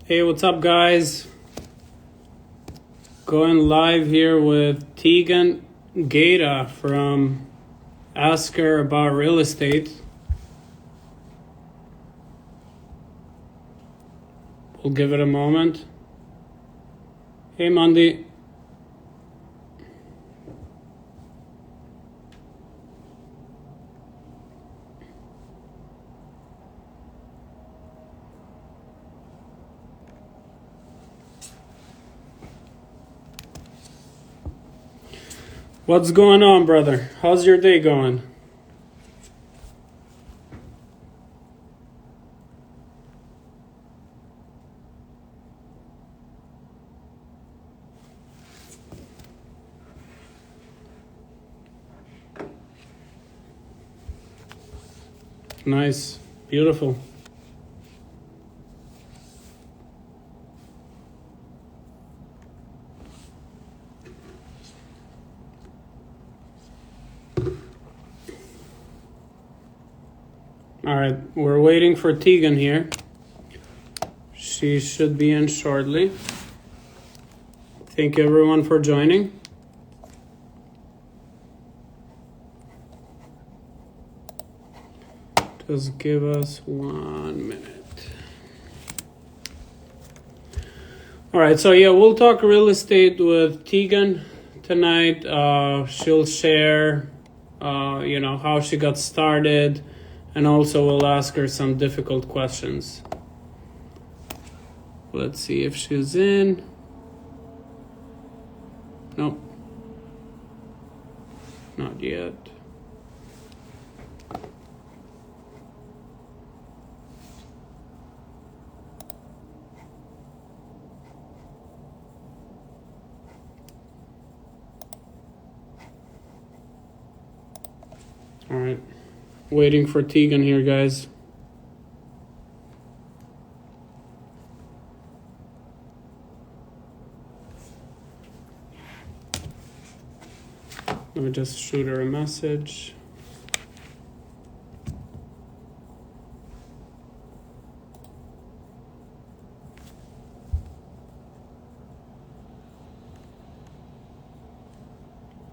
Hey, what's up, guys? Going live here with Tegan Gata from Ask Her About Real Estate. We'll give it a moment. Hey, Mandy. What's going on, brother? How's your day going? Nice. Beautiful. All right, we're waiting for Tegan here. She should be in shortly. Thank everyone for joining. Just give us 1 minute. All right, so yeah, we'll talk real estate with Tegan tonight. She'll share, how she got started, and also we'll ask her some difficult questions. Let's see if she's in. Nope. Not yet. All right. Waiting for Tegan here, guys. Let me just shoot her a message.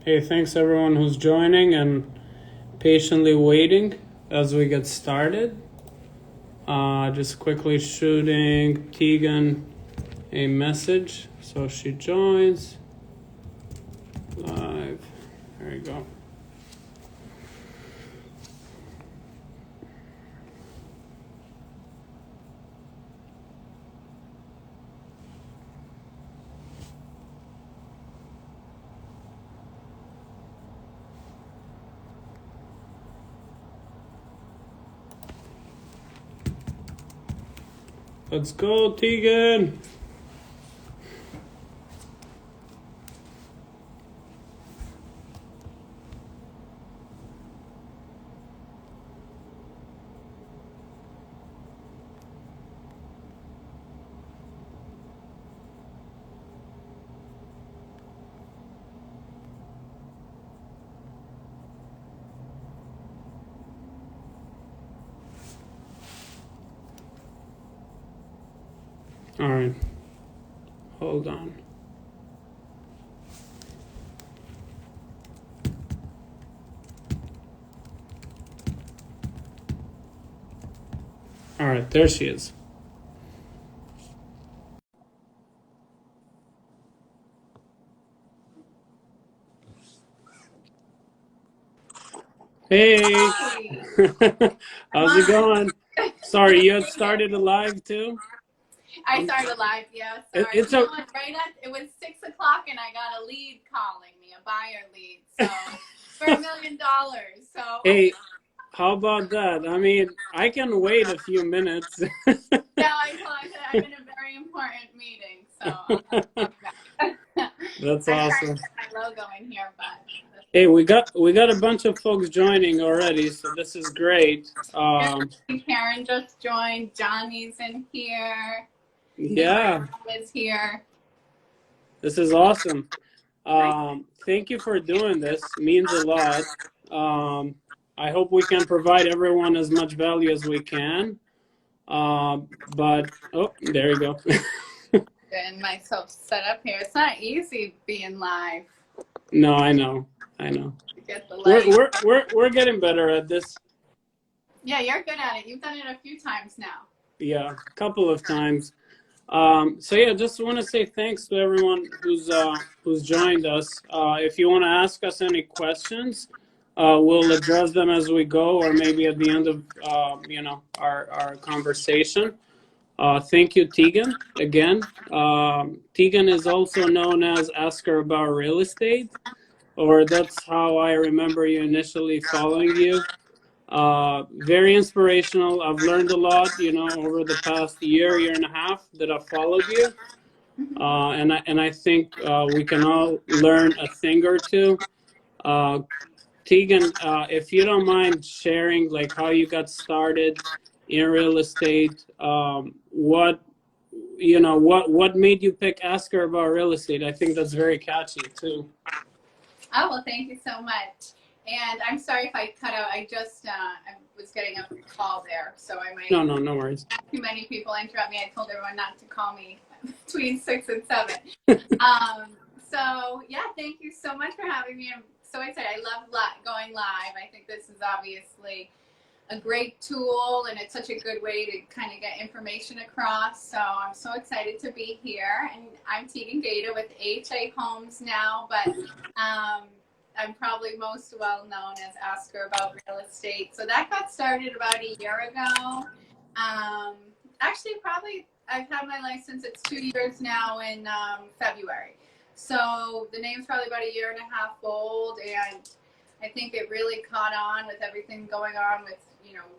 Hey, thanks everyone who's joining and patiently waiting as we get started. Just quickly shooting Tegan a message so she joins live. There you go. Let's go, Tegan. All right, hold on. All right, there she is. Hey, how's it going? Sorry, you had started a live too? I started live, yeah. Sorry. It's it was 6 o'clock and I got a lead calling me, a buyer lead. So for $1 million. So hey, how about that? I mean, I can wait a few minutes. No, I told her I'm in a very important meeting. So That's I'm awesome. trying to get my logo in here, but hey, we got a bunch of folks joining already, so this is great. Karen just joined. Johnny's in here. Yeah, is here. this is awesome. Thank you for doing this. It means a lot. I hope we can provide everyone as much value as we can. But oh, there you go. Getting myself set up here. It's not easy being live. No, I know. To get the We're light. we're we're we're getting better at this. Yeah, you're good at it. You've done it a few times now. Yeah, a couple of times. So yeah, just want to say thanks to everyone who's joined us. If you want to ask us any questions, we'll address them as we go, or maybe at the end of our conversation. Thank you, Tegan. Again, Tegan is also known as Ask Her About Real Estate, or that's how I remember you initially following you. Very inspirational. I've learned a lot, over the past year and a half that I've followed you. And I think we can all learn a thing or two. Tegan, if you don't mind sharing like how you got started in real estate, what made you pick Ask Her About Real Estate? I think that's very catchy too. Oh, well, thank you so much. And I'm sorry if I cut out. I just I was getting a call there, so I might. No worries. Too many people interrupt me. I told everyone not to call me between 6 and 7. So yeah, thank you so much for having me. I'm so excited. I love going live. I think this is obviously a great tool, and it's such a good way to kind of get information across. So I'm so excited to be here. And I'm Tegan Gaeta with HA Homes now, but I'm probably most well known as Ask Her About Real Estate. So that got started about a year ago. Actually, probably I've had my license. It's 2 years now in February. So the name's probably about a year and a half old, and I think it really caught on with everything going on with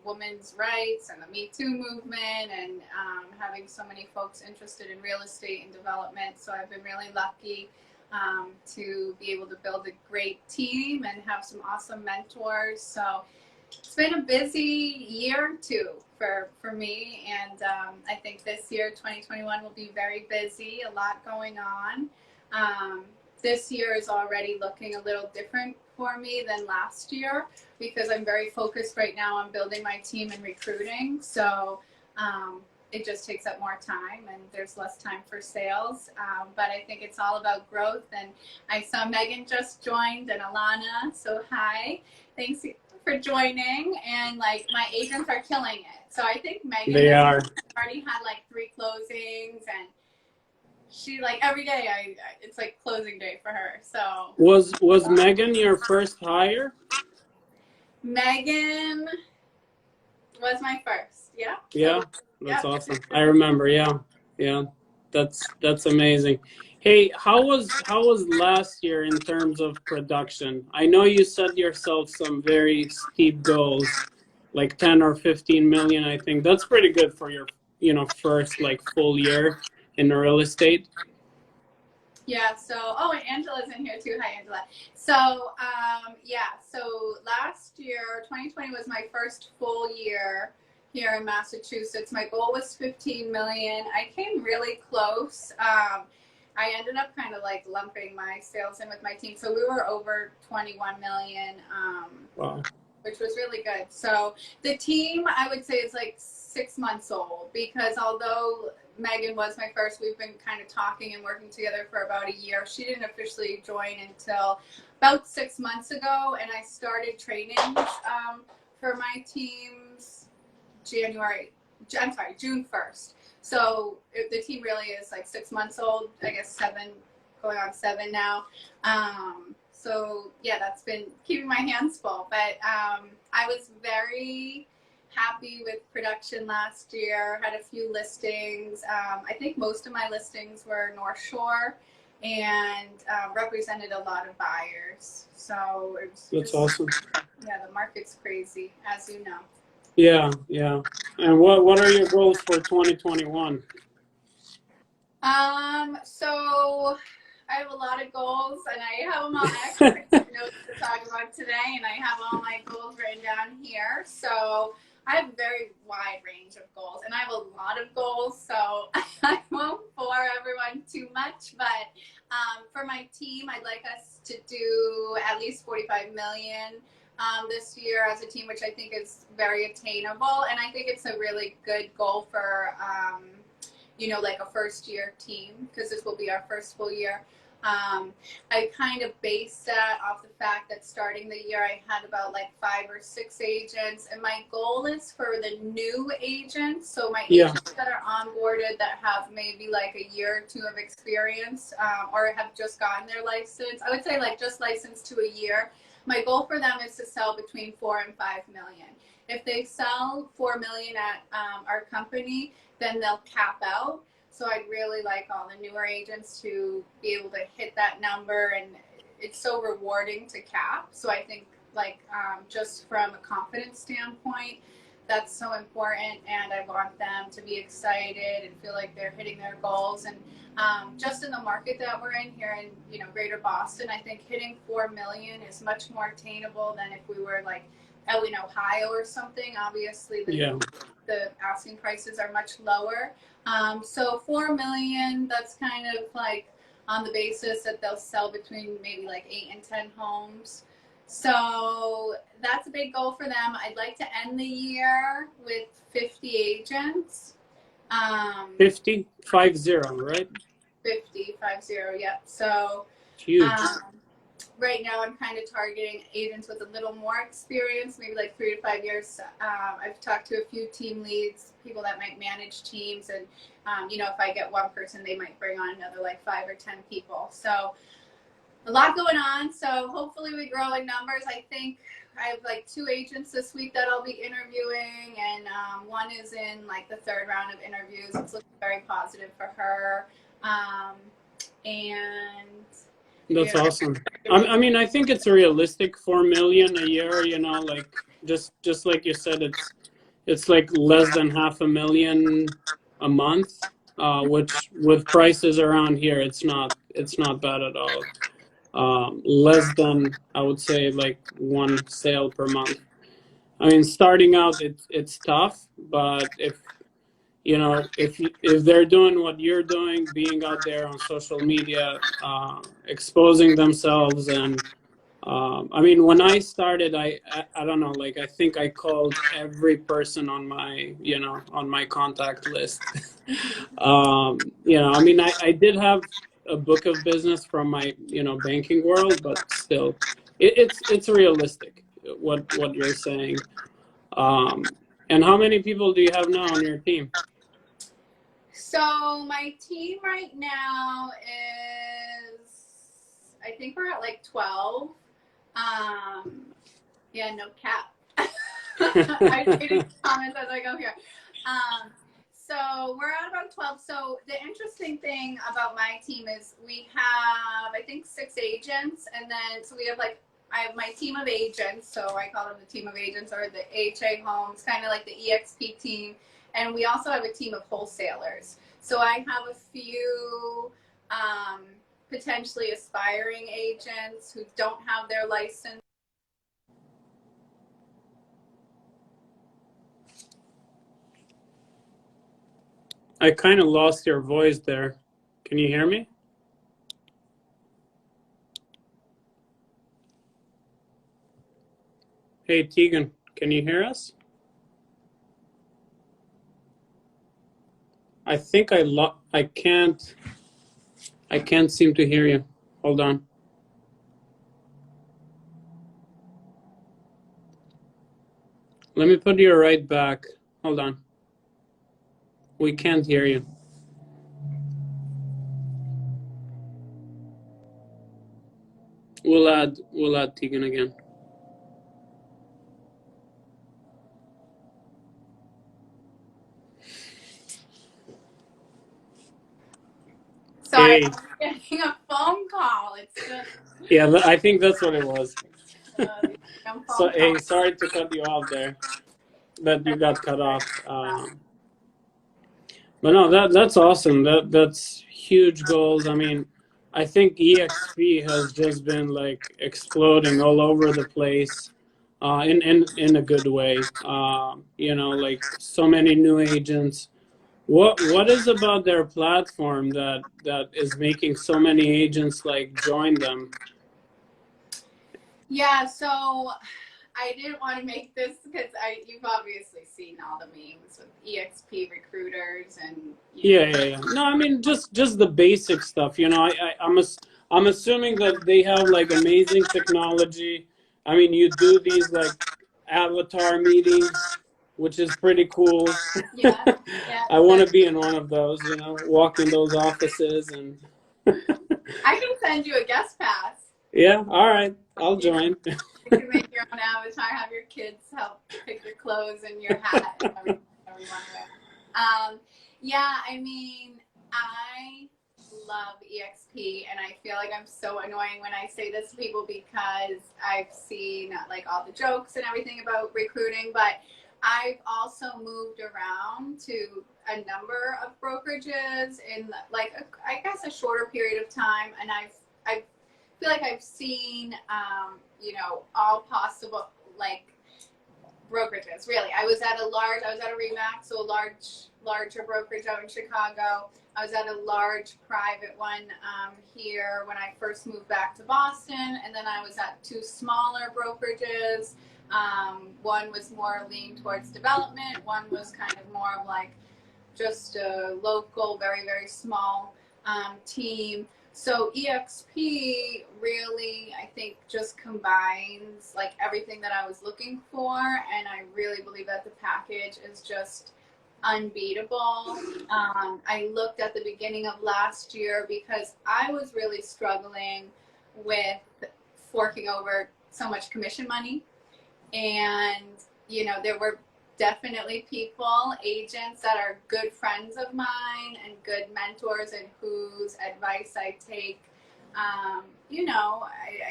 women's rights and the Me Too movement, and having so many folks interested in real estate and development. So I've been really lucky to be able to build a great team and have some awesome mentors. So it's been a busy year or two for me, and I think this year 2021 will be very busy, a lot going on. This year is already looking a little different for me than last year, because I'm very focused right now on building my team and recruiting. So it just takes up more time, and there's less time for sales. But I think it's all about growth. And I saw Megan just joined, and Alana. So hi, thanks for joining. And like, my agents are killing it. So I think Megan already had like 3 closings, and she like every day it's like closing day for her. So was Megan your first hire? Megan was my first. Yeah. Yeah, that's awesome. I remember. Yeah, that's amazing. Hey, how was last year in terms of production? I know you set yourself some very steep goals, like 10 or 15 million. I think that's pretty good for your first like full year in real estate. Yeah, so, and Angela's in here too. Hi, Angela. So, so last year, 2020 was my first full year here in Massachusetts. My goal was 15 million. I came really close. I ended up kind of like lumping my sales in with my team. So we were over 21 million, Wow. Which was really good. So the team, I would say, is like 6 months old, because although Megan was my first, we've been kind of talking and working together for about a year. She didn't officially join until about 6 months ago, and I started trainings for my teams June 1st. So the team really is like 6 months old, I guess 7, going on 7 now. So yeah, that's been keeping my hands full. But I was very happy with production last year. Had a few listings. I think most of my listings were North Shore, and represented a lot of buyers. So that's awesome. Yeah, the market's crazy, as you know. Yeah. And what are your goals for 2021? So I have a lot of goals, and I have them all. I actually took notes to talk about today, and I have all my goals written down here. So I have a very wide range of goals, and I have a lot of goals, so I won't bore everyone too much. But for my team, I'd like us to do at least 45 million this year as a team, which I think is very attainable. And I think it's a really good goal for, you know, like a first year team, because this will be our first full year. I kind of based that off the fact that starting the year I had about like 5 or 6 agents, and my goal is for the new agents, so my agents that are onboarded that have maybe like a year or 2 of experience, or have just gotten their license, I would say like just licensed to a year. My goal for them is to sell between 4 and 5 million. If they sell 4 million at our company, then they'll cap out. So I'd really like all the newer agents to be able to hit that number, and it's so rewarding to cap. So I think like just from a confidence standpoint, that's so important, and I want them to be excited and feel like they're hitting their goals. And just in the market that we're in here in, you know, Greater Boston, I think hitting 4 million is much more attainable than if we were like in Ohio or something. Obviously, the asking prices are much lower. So 4 million, that's kind of like on the basis that they'll sell between maybe like 8 and 10 homes. So that's a big goal for them. I'd like to end the year with 50 agents. 50, 50, right? 50, yep. So huge. Right now I'm kind of targeting agents with a little more experience, maybe like 3 to 5 years. I've talked to a few team leads, people that might manage teams, and you know, if I get one person, they might bring on another like 5 or 10 people. So a lot going on. So hopefully we grow in numbers. I think I have like 2 agents this week that I'll be interviewing, and one is in like the 3rd round of interviews. It's looking very positive for her. And that's awesome. I mean, I think it's realistic, 4 million a year, you know, like just like you said, it's like less than $500,000 a month, which with prices around here, it's not bad at all. Less than, I would say, like 1 sale per month. I mean, starting out, it's tough, but if you know, if they're doing what you're doing, being out there on social media, exposing themselves, and I mean, when I started, I don't know, like I think I called every person on my, you know, on my contact list. You know, I mean, I did have a book of business from my, you know, banking world, but still, it's realistic what you're saying. And how many people do you have now on your team? So my team right now is, I think we're at like 12. Yeah, no cap. I'm reading comments as I go here. So we're at about 12. So the interesting thing about my team is we have, I think, 6 agents, and then so we have like, I have my team of agents, so I call them the team of agents, or the HA Homes, kind of like the EXP team. And we also have a team of wholesalers. So I have a few potentially aspiring agents who don't have their license. I kind of lost your voice there. Can you hear me? Hey, Tegan, can you hear us? I think I can't seem to hear you. Hold on. Let me put you right back. Hold on. We can't hear you. We'll add Tegan again. Sorry, Hey. I'm getting a phone call. It's just. Yeah, I think that's what it was. So, hey, calls. sorry to cut you off there, that you got cut off. But no, that's awesome. That's huge goals. I mean, I think EXP has just been like exploding all over the place, in a good way. You know, like so many new agents. What is about their platform that is making so many agents like join them? Yeah, so I didn't want to make this because you've obviously seen all the memes with EXP recruiters and Yeah. No, I mean just the basic stuff. You know, I'm assuming that they have like amazing technology. I mean, you do these like avatar meetings, which is pretty cool. yeah, yeah. I want to be in one of those. You know, walk in those offices and. I can send you a guest pass. Yeah. All right. I'll join. You can make your own avatar, have your kids help pick your clothes and your hat and everything you want to wear. Yeah, I mean, I love EXP, and I feel like I'm so annoying when I say this to people because I've seen like all the jokes and everything about recruiting, but I've also moved around to a number of brokerages in like I guess a shorter period of time, and I feel like I've seen all possible like brokerages. Really, I was at a Remax, so a larger brokerage out in Chicago. I was at a large private one here when I first moved back to Boston, and then I was at two smaller brokerages. One was more leaned towards development. One was kind of more of like just a local, very, very small team. So EXP really, I think, just combines like everything that I was looking for, and I really believe that the package is just unbeatable. I looked at the beginning of last year because I was really struggling with forking over so much commission money, and there were definitely people, agents that are good friends of mine and good mentors and whose advice I take, I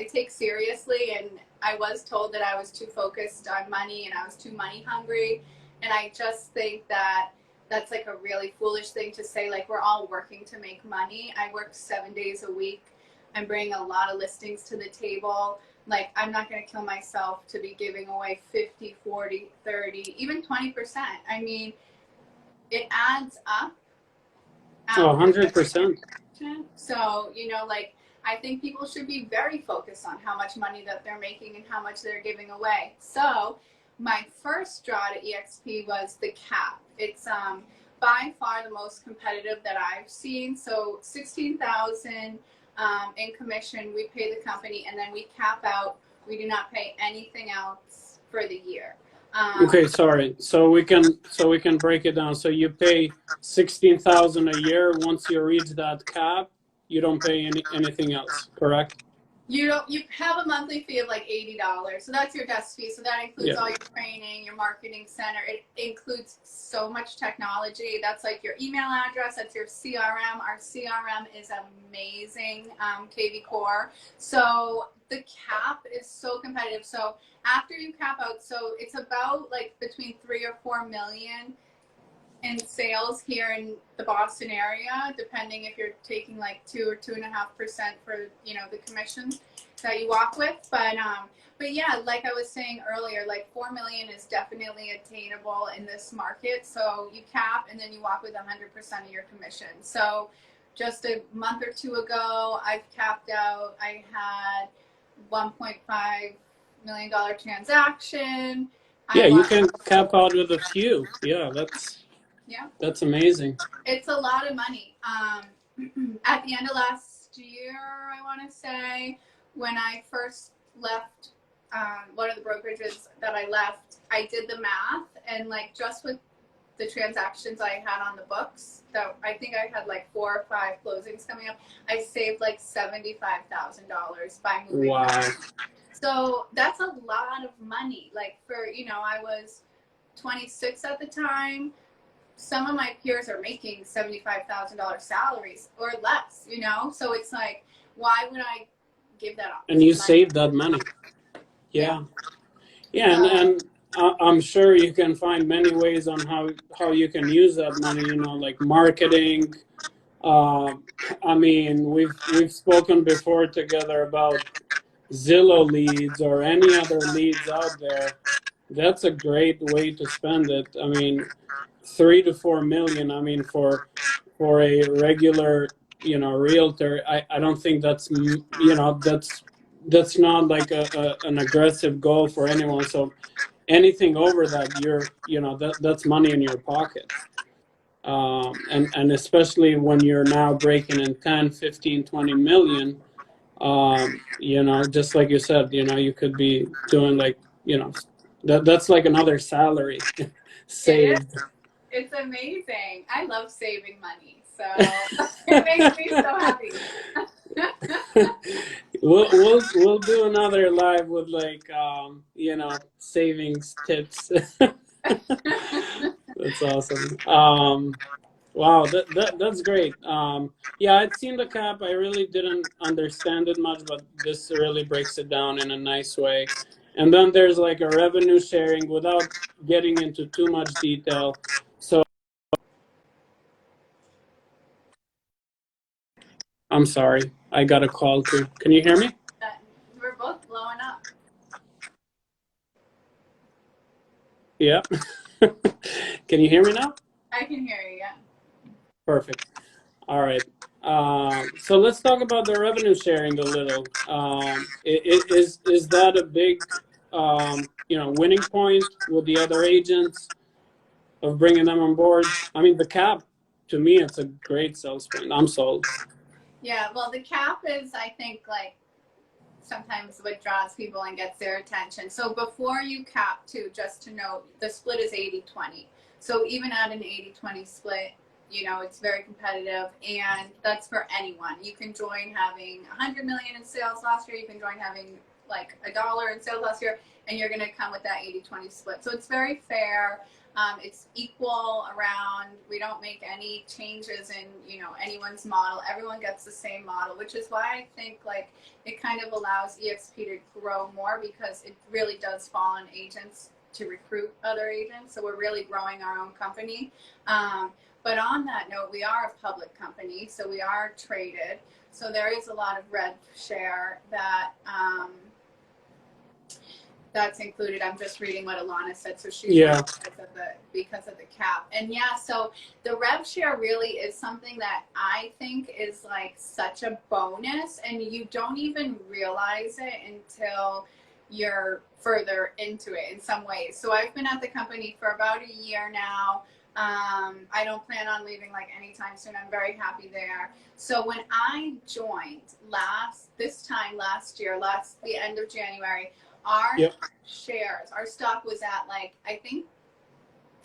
take seriously. And I was told that I was too focused on money and I was too money hungry. And I just think that that's like a really foolish thing to say. Like, we're all working to make money. I work 7 days a week. I'm bringing a lot of listings to the table. Like, I'm not going to kill myself to be giving away 50, 40, 30, even 20%. I mean, it adds up. 100%. So, I think people should be very focused on how much money that they're making and how much they're giving away. So my first draw to EXP was the cap. It's by far the most competitive that I've seen. So 16,000 in commission, we pay the company, and then we cap out. We do not pay anything else for the year. Okay, sorry. So we can break it down. So you pay 16,000 a year. Once you reach that cap, you don't pay anything else, correct? You have a monthly fee of like $80. So that's your desk fee. So that includes all your training, your marketing center. It includes so much technology. That's like your email address. That's your CRM. Our CRM is amazing, KV Core. So the cap is so competitive. So after you cap out, so it's about like between 3 or 4 million in sales here in the Boston area, depending if you're taking like 2 or 2.5% for the commission that you walk with. But yeah, like I was saying earlier, like 4 million is definitely attainable in this market. So you cap and then you walk with 100% of your commission. So just a month or two ago, I've capped out. I had $1.5 million transaction. Yeah, you can cap out with a few. Yeah, that's amazing. It's a lot of money. At the end of last year, I want to say, when I first left one of the brokerages that I left, I did the math, and like just with the transactions I had on the books, that I think I had like 4 or 5 closings coming up, I saved like $75,000 by moving. Wow. So that's a lot of money. Like I was 26 at the time. Some of my peers are making $75,000 salaries or less, So it's like, why would I give that up? And you save that money. Yeah. And I'm sure you can find many ways on how you can use that money, like marketing. I mean, we've spoken before together about Zillow leads or any other leads out there. That's a great way to spend it. I mean, 3 to 4 million. I mean, for a regular, realtor, I don't think that's that's not like an aggressive goal for anyone. So anything over that, that's money in your pocket. And especially when you're now breaking in 10, 15, 20 million, just like you said, you could be doing like, that's like another salary It is. saved. It's amazing. I love saving money, so it makes me so happy. We'll do another live with like savings tips. That's awesome. Wow, that's great. Yeah, I'd seen the cap. I really didn't understand it much, but this really breaks it down in a nice way. And then there's like a revenue sharing without getting into too much detail. So I'm sorry, I got a call too. Can you hear me? We're both blowing up. Yeah. Can you hear me now? I can hear you, yeah. Perfect. All right. So let's talk about the revenue sharing a little. Is that a big, winning point with the other agents of bringing them on board? I mean, the cap, to me, it's a great sales point. I'm sold. Yeah, well, the cap is, I think, like sometimes what draws people and gets their attention. So before you cap too, just to note, the split is 80-20. So even at an 80-20 split, it's very competitive, and that's for anyone. You can join having 100 million in sales last year. You can join having like $1 in sales last year, and you're going to come with that 80-20 split. So it's very fair. It's equal around. We don't make any changes in anyone's model. Everyone gets the same model, which is why I think like it kind of allows EXP to grow more, because it really does fall on agents to recruit other agents. So we're really growing our own company. But on that note, we are a public company, so we are traded. So there is a lot of rev share that's included. I'm just reading what Alana said. So she's because of the cap. And yeah, so the rev share really is something that I think is like such a bonus, and you don't even realize it until you're further into it in some ways. So I've been at the company for about a year now. I don't plan on leaving like anytime soon. I'm very happy there. So when I joined the end of January, our shares, our stock was at like, I think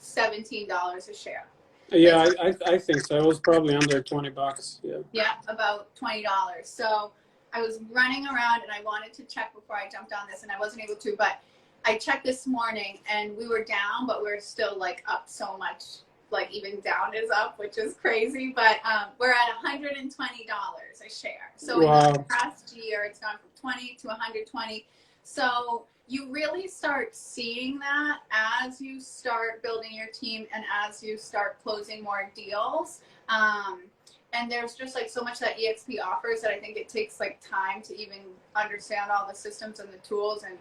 $17 a share. Yeah, I think so. It was probably under $20. Yeah. Yeah, about $20. So I was running around and I wanted to check before I jumped on this, and I wasn't able to, but I checked this morning and we were down, but we're still like up so much. Like even down is up, which is crazy, but we're at $120 a share. So wow. In the past year, it's gone from 20 to 120. So you really start seeing that as you start building your team and as you start closing more deals. And there's just like so much that EXP offers that I think it takes like time to even understand all the systems and the tools and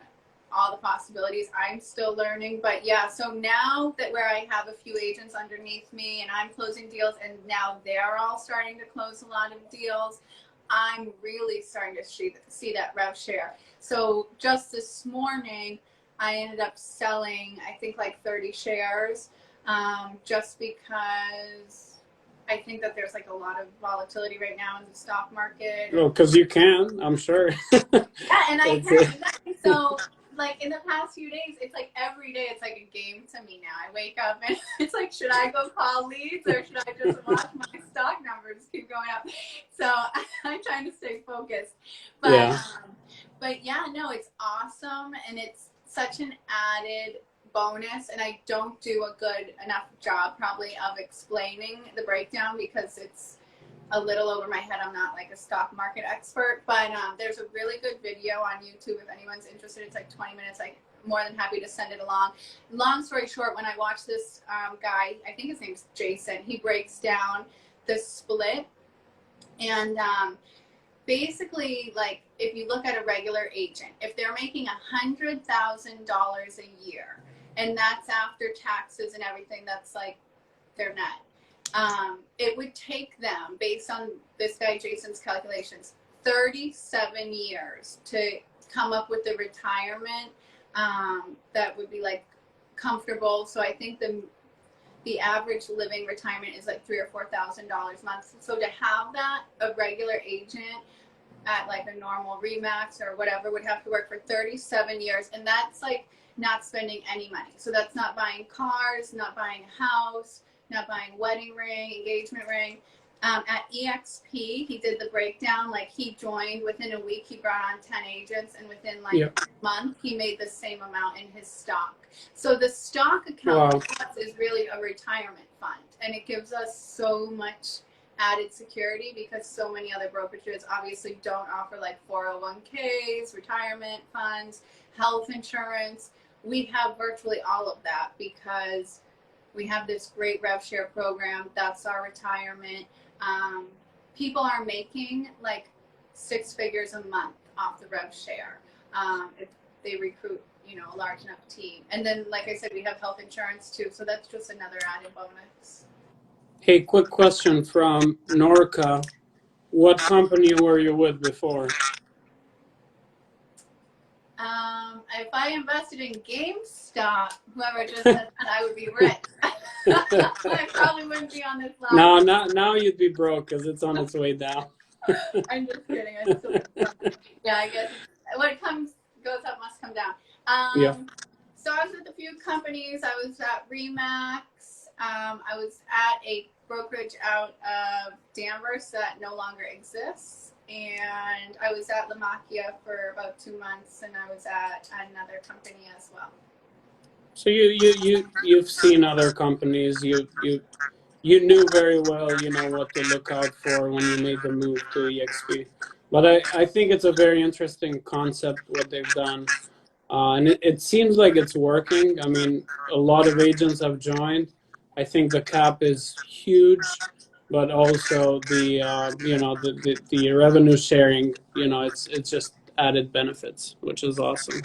all the possibilities. I'm still learning, but yeah, so now that where I have a few agents underneath me and I'm closing deals, and now they're all starting to close a lot of deals, I'm really starting to see that rev share. So just this morning, I ended up selling, I think like 30 shares, just because I think that there's like a lot of volatility right now in the stock market. Well, because you can, I'm sure. Yeah, and I can. Exactly. So like in the past few days, it's like every day it's like a game to me now. I wake up and it's like, should I go call leads or should I just watch my stock numbers keep going up? So I'm trying to stay focused. But yeah, no, it's awesome, and it's such an added bonus, and I don't do a good enough job probably of explaining the breakdown because it's a little over my head. I'm not like a stock market expert, but there's a really good video on YouTube if anyone's interested. It's like 20 minutes. I'm more than happy to send it along. Long story short, when I watched this guy, I think his name's Jason, he breaks down the split, and basically, like if you look at a regular agent, if they're making $100,000 a year, and that's after taxes and everything, that's like their net. It would take them, based on this guy Jason's calculations, 37 years to come up with the retirement that would be like comfortable. So I think the average living retirement is like $3,000 or $4,000 a month. So to have that, a regular agent at like a normal Remax or whatever would have to work for 37 years, and that's like not spending any money. So that's not buying cars, not buying a house, not buying wedding ring, engagement ring. At EXP, he did the breakdown. Like he joined within a week, he brought on 10 agents, and within like a month, he made the same amount in his stock. So the stock account for us is really a retirement fund, and it gives us so much added security because so many other brokerages obviously don't offer like 401ks, retirement funds, health insurance. We have virtually all of that because we have this great rev share program. That's our retirement. People are making like 6 figures a month off the rev share if they recruit, you know, a large enough team. And then, like I said, we have health insurance too. So that's just another added bonus. Hey, quick question from Norca. What company were you with before? If I invested in GameStop, whoever just said that, I would be rich. I probably wouldn't be on this live. No, now you'd be broke because it's on its way down. I'm just kidding. Yeah, I guess what goes up must come down. So I was with a few companies. I was at Remax. I was at a brokerage out of Danvers that no longer exists. And I was at La Macchia for about 2 months, and I was at another company as well. So you've seen other companies. You knew very well, you know, what to look out for when you made the move to EXP. But I think it's a very interesting concept what they've done, and it seems like it's working. I mean, a lot of agents have joined. I think the cap is huge, but also the you know, the revenue sharing, you know, it's just added benefits, which is awesome.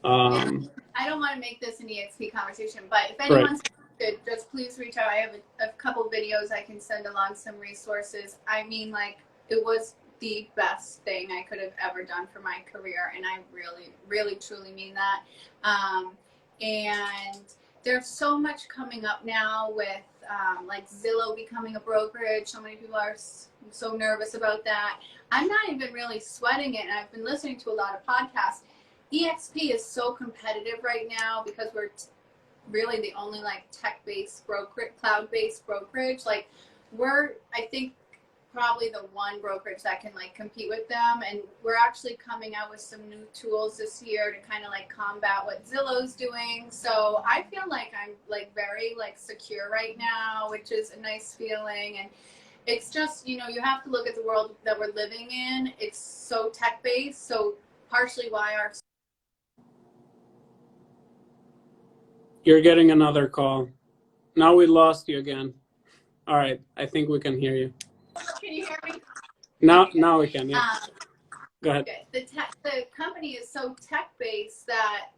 I don't want to make this an EXP conversation, but if anyone's interested, just please reach out. I have a couple videos I can send along, some resources. I mean, like, it was the best thing I could have ever done for my career, and I really, really, truly mean that. And there's so much coming up now with like Zillow becoming a brokerage. So many people are so nervous about that. I'm not even really sweating it, and I've been listening to a lot of podcasts. EXP is so competitive right now because we're really the only like tech-based brokerage, cloud-based brokerage. Like we're, I think, probably the one brokerage that can like compete with them, and we're actually coming out with some new tools this year to kind of like combat what Zillow's doing. So I feel like I'm like very like secure right now, which is a nice feeling. And it's just, you know, you have to look at the world that we're living in. It's so tech-based, so partially why our... You're getting another call. Now we lost you again. All right, I think we can hear you. Can you hear me? Now we can, yeah. Go ahead. The company is so tech-based that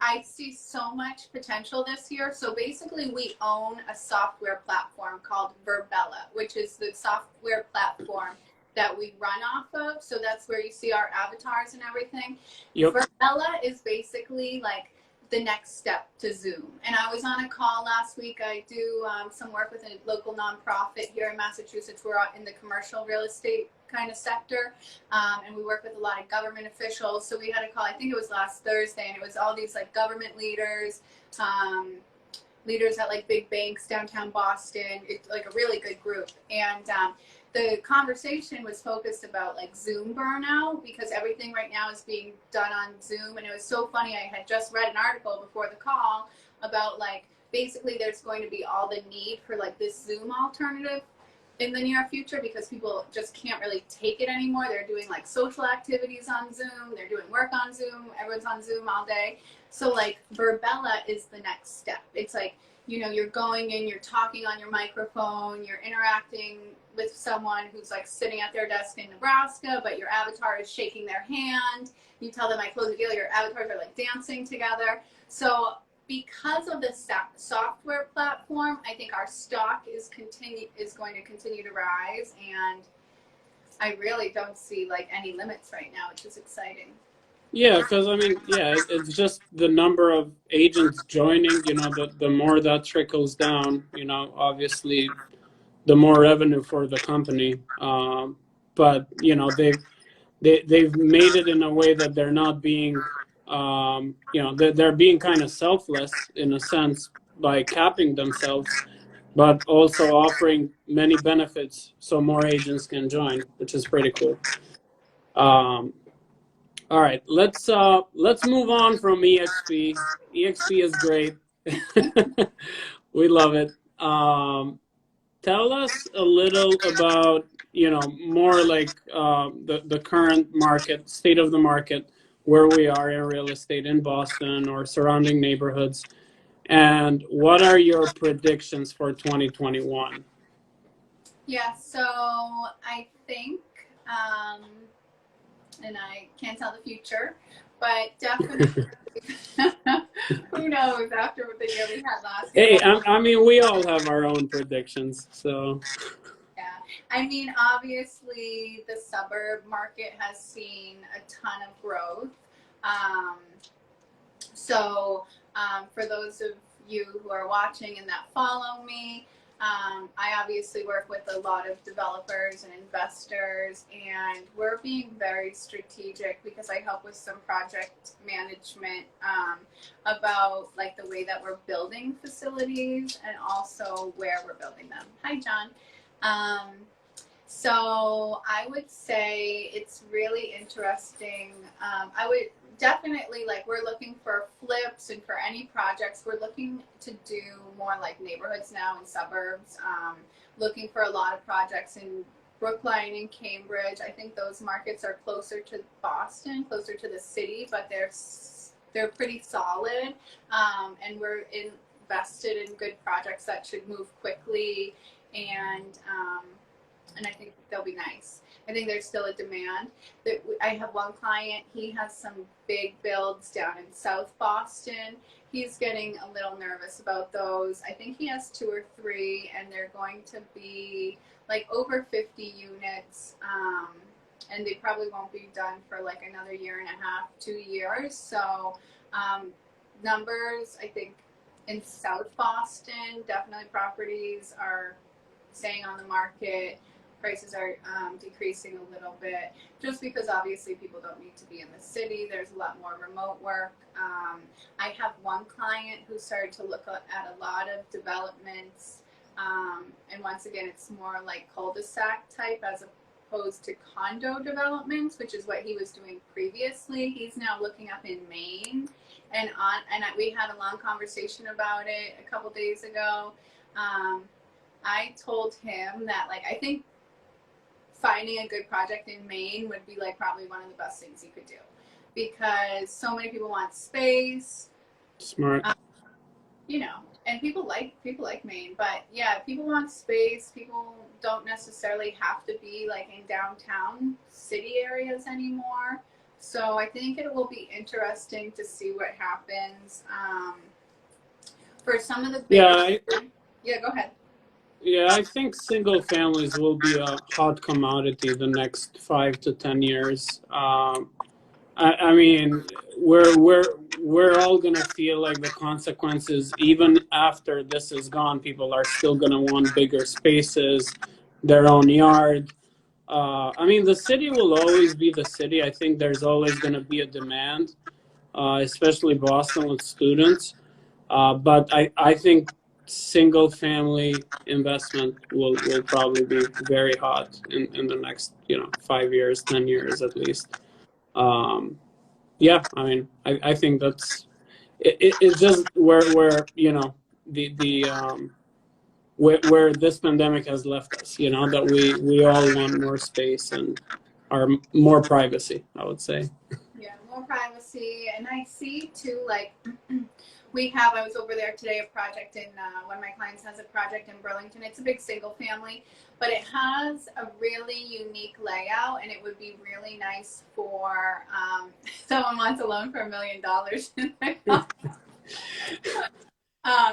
I see so much potential this year. So basically we own a software platform called Waverley, which is the software platform that we run off of. So that's where you see our avatars and everything. Yep. Waverley is basically like the next step to Zoom. And I was on a call last week. I do some work with a local nonprofit here in Massachusetts. We're in the commercial real estate kind of sector, and we work with a lot of government officials. So we had a call, I think it was last Thursday, and it was all these like government leaders, leaders at like big banks downtown Boston. It's like a really good group. And the conversation was focused about like Zoom burnout, because everything right now is being done on Zoom. And it was so funny. I had just read an article before the call about like basically there's going to be all the need for like this Zoom alternative in the near future, because people just can't really take it anymore. They're doing like social activities on Zoom. They're doing work on Zoom. Everyone's on Zoom all day. So like Waverley is the next step. It's like, you know, you're going in, you're talking on your microphone, you're interacting with someone who's like sitting at their desk in Nebraska, but your avatar is shaking their hand. You tell them I close a deal, your avatars are like dancing together. So because of the software platform, I think our stock is going to continue to rise, and I really don't see like any limits right now, which is exciting. Yeah, because I mean, yeah, it's just the number of agents joining. You know, the more that trickles down, you know, obviously the more revenue for the company. But you know, they've made it in a way that they're not being, you know, they're being kind of selfless in a sense by capping themselves, but also offering many benefits so more agents can join, which is pretty cool. Um, all right, let's move on from EXP. EXP is great. We love it. Tell us a little about, you know, more like the current market, state of the market, where we are in real estate in Boston or surrounding neighborhoods, and what are your predictions for 2021? Yeah, so I think, and I can't tell the future, but definitely, who knows after the year we had last year. Hey, I mean, we all have our own predictions, so. Yeah, I mean, obviously, the suburb market has seen a ton of growth. Um, so, for those of you who are watching and that follow me, I obviously work with a lot of developers and investors, and we're being very strategic because I help with some project management about like the way that we're building facilities and also where we're building them. Hi, John. Um, so I would say it's really interesting. I would definitely like we're looking for flips and for any projects. We're looking to do more like neighborhoods now in suburbs. Looking for a lot of projects in Brookline and Cambridge. I think those markets are closer to Boston, closer to the city, but they're pretty solid. And we're invested in good projects that should move quickly and I think they'll be nice. I think there's still a demand. I have one client, he has some big builds down in South Boston. He's getting a little nervous about those. I think he has 2 or 3, and they're going to be like over 50 units. And they probably won't be done for like another year and a half, 2 years. So numbers, I think in South Boston, definitely properties are staying on the market. Prices are decreasing a little bit just because obviously people don't need to be in the city. There's a lot more remote work. I have one client who started to look at a lot of developments, and once again, it's more like cul-de-sac type as opposed to condo developments, which is what he was doing previously. He's now looking up in Maine, and we had a long conversation about it a couple days ago. I told him that like I think finding a good project in Maine would be like probably one of the best things you could do because so many people want space. Smart. You know, and people like Maine, but yeah, people want space. People don't necessarily have to be like in downtown city areas anymore. So I think it will be interesting to see what happens. For some of the bigger, yeah, go ahead. Yeah, I think single families will be a hot commodity the next 5 to 10 years. I mean, we're all gonna feel like the consequences even after this is gone. People are still gonna want bigger spaces, their own yard. I mean, the city will always be the city. I think there's always gonna be a demand, especially Boston with students. But I think single family investment will probably be very hot in the next, you know, 5 years, 10 years at least. Yeah, I mean, I think that's it's just where you know the where this pandemic has left us, you know, that we all want more space and are more privacy, I would say. Yeah, more privacy, and I see too like I was over there today, a project in, one of my clients has a project in Burlington. It's a big single family, but it has a really unique layout, and it would be really nice for, someone wants a loan for $1 million.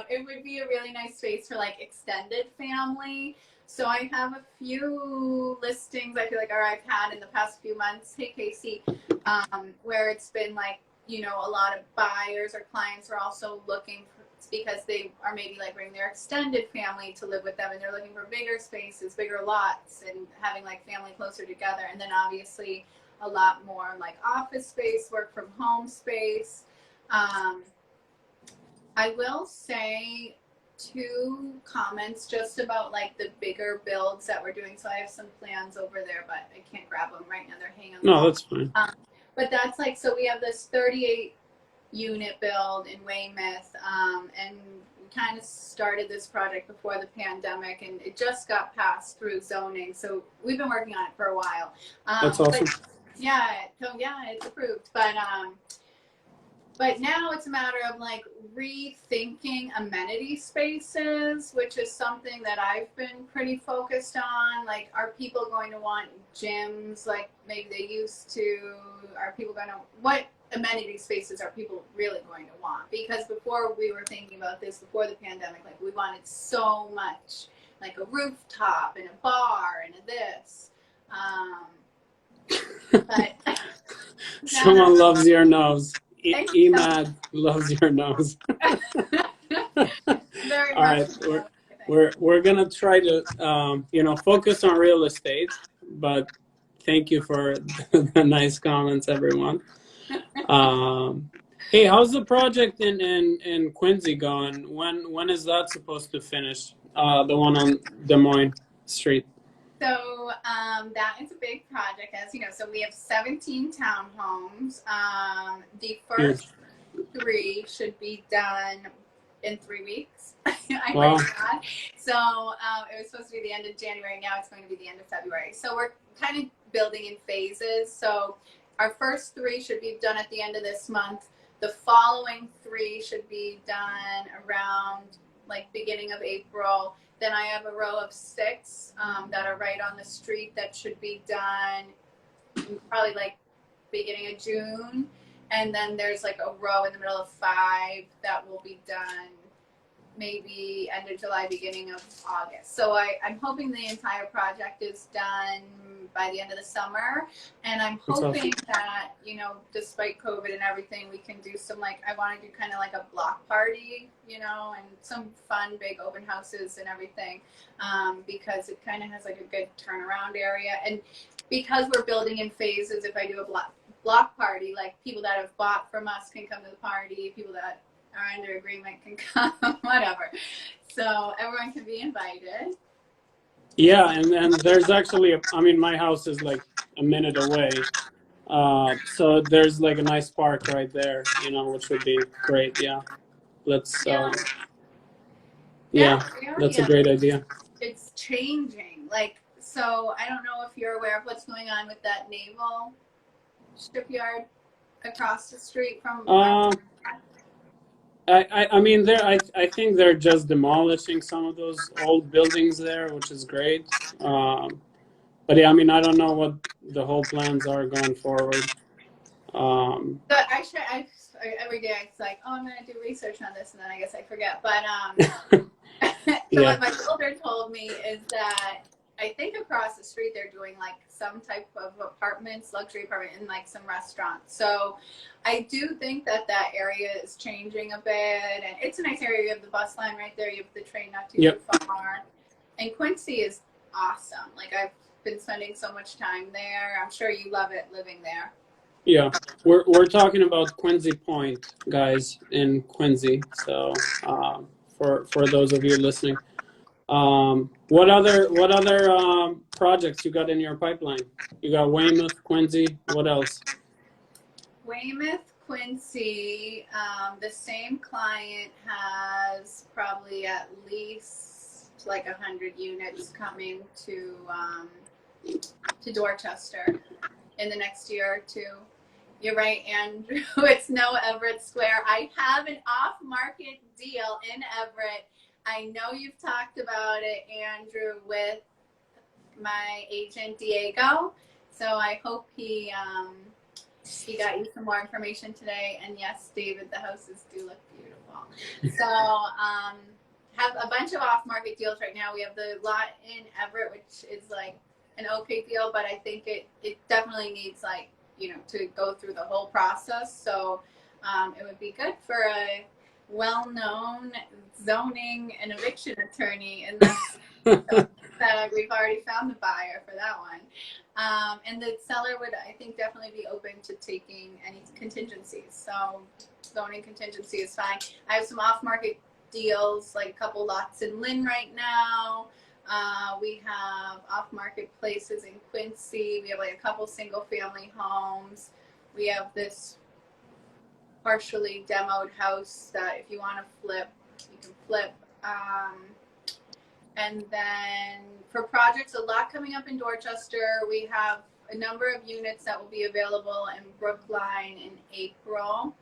It would be a really nice space for like extended family. So I have a few listings I feel like I've had in the past few months. Hey, Casey, where it's been like, you know, a lot of buyers or clients are also looking for, because they are maybe like bringing their extended family to live with them, and they're looking for bigger spaces, bigger lots, and having like family closer together. And then obviously a lot more like office space, work from home space. I will say 2 comments just about like the bigger builds that we're doing. So I have some plans over there, but I can't grab them right now. They're hanging on the wall. No, that's fine. But that's like, so we have this 38 unit build in Weymouth, and we kind of started this project before the pandemic, and it just got passed through zoning. So we've been working on it for a while. That's awesome. It's approved. But now it's a matter of like rethinking amenity spaces, which is something that I've been pretty focused on. Like, are people going to want gyms like maybe they used to? Are people going to, what amenity spaces are people really going to want? Because before we were thinking about this, before the pandemic, like we wanted so much, like a rooftop and a bar and a this. But Someone loves your nose. Emad loves your nose. Very All right, we're gonna try to focus on real estate, but thank you for the nice comments, everyone. Hey, how's the project in Quincy going? When is that supposed to finish? The one on Des Moines Street. So that is a big project, as you know. So we have 17 townhomes. The first 3 should be done in 3 weeks. Wow. So it was supposed to be the end of January. Now it's going to be the end of February. So we're kind of building in phases. So our first 3 should be done at the end of this month. The following 3 should be done around like beginning of April. Then I have a row of 6 that are right on the street that should be done probably like beginning of June. And then there's like a row in the middle of 5 that will be done maybe end of July, beginning of August. So I'm hoping the entire project is done by the end of the summer. And I'm hoping that, you know, despite COVID and everything, we can do some, like, I want to do kind of like a block party, you know, and some fun big open houses and everything, because it kind of has like a good turnaround area. And because we're building in phases, if I do a block party, like people that have bought from us can come to the party, people that are under agreement can come, whatever. So everyone can be invited. Yeah, and there's actually, my house is like a minute away. So there's like a nice park right there, you know, which would be great. Yeah. Let's, that's a great idea. It's changing. Like, so I don't know if you're aware of what's going on with that naval shipyard across the street from. I think they're just demolishing some of those old buildings there, which is great. But yeah, I don't know what the whole plans are going forward. But every day it's like, oh, I'm going to do research on this, and then I guess I forget. But so what my builder told me is that I think across the street they're doing like some type of apartments, luxury apartment, and like some restaurants. So I do think that area is changing a bit, and it's a nice area. You have the bus line right there. You have the train not too far, and Quincy is awesome. Like, I've been spending so much time there. I'm sure you love it living there. Yeah, we're talking about Quincy Point, guys, in Quincy. So for those of you listening. What other projects you got in your pipeline? You got Weymouth, Quincy. What else? Weymouth, Quincy. The same client has probably at least like 100 units coming to Dorchester in the next year or 2. You're right, Andrew. It's no Everett Square. I have an off-market deal in Everett. I know you've talked about it, Andrew, with my agent Diego. So I hope he got you some more information today. And yes, David, the houses do look beautiful. So have a bunch of off-market deals right now. We have the lot in Everett, which is like an okay deal, but I think it definitely needs like, to go through the whole process. So it would be good for a well-known zoning and eviction attorney, and that's that we've already found the buyer for that one. And the seller would, I think, definitely be open to taking any contingencies. So zoning contingency is fine. I have some off-market deals, like a couple lots in Lynn right now. We have off-market places in Quincy. We have like a couple single-family homes. We have this partially demoed house that if you want to flip, you can flip. And then for projects, a lot coming up in Dorchester. We have a number of units that will be available in Brookline in April.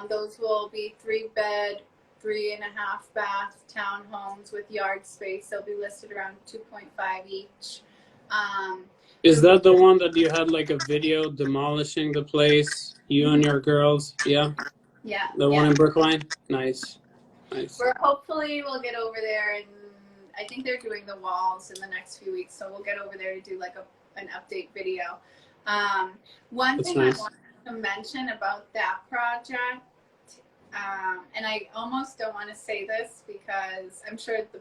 Those will be 3-bed, 3.5-bath townhomes with yard space. They'll be listed around 2.5 each. Is that the one that you had like a video demolishing the place, you and your girls? Yeah? Yeah. The one in Brookline? Nice. Nice. Hopefully we'll get over there, and I think they're doing the walls in the next few weeks, so we'll get over there to do like an update video. One That's thing nice. I wanted to mention about that project, and I almost don't want to say this because I'm sure the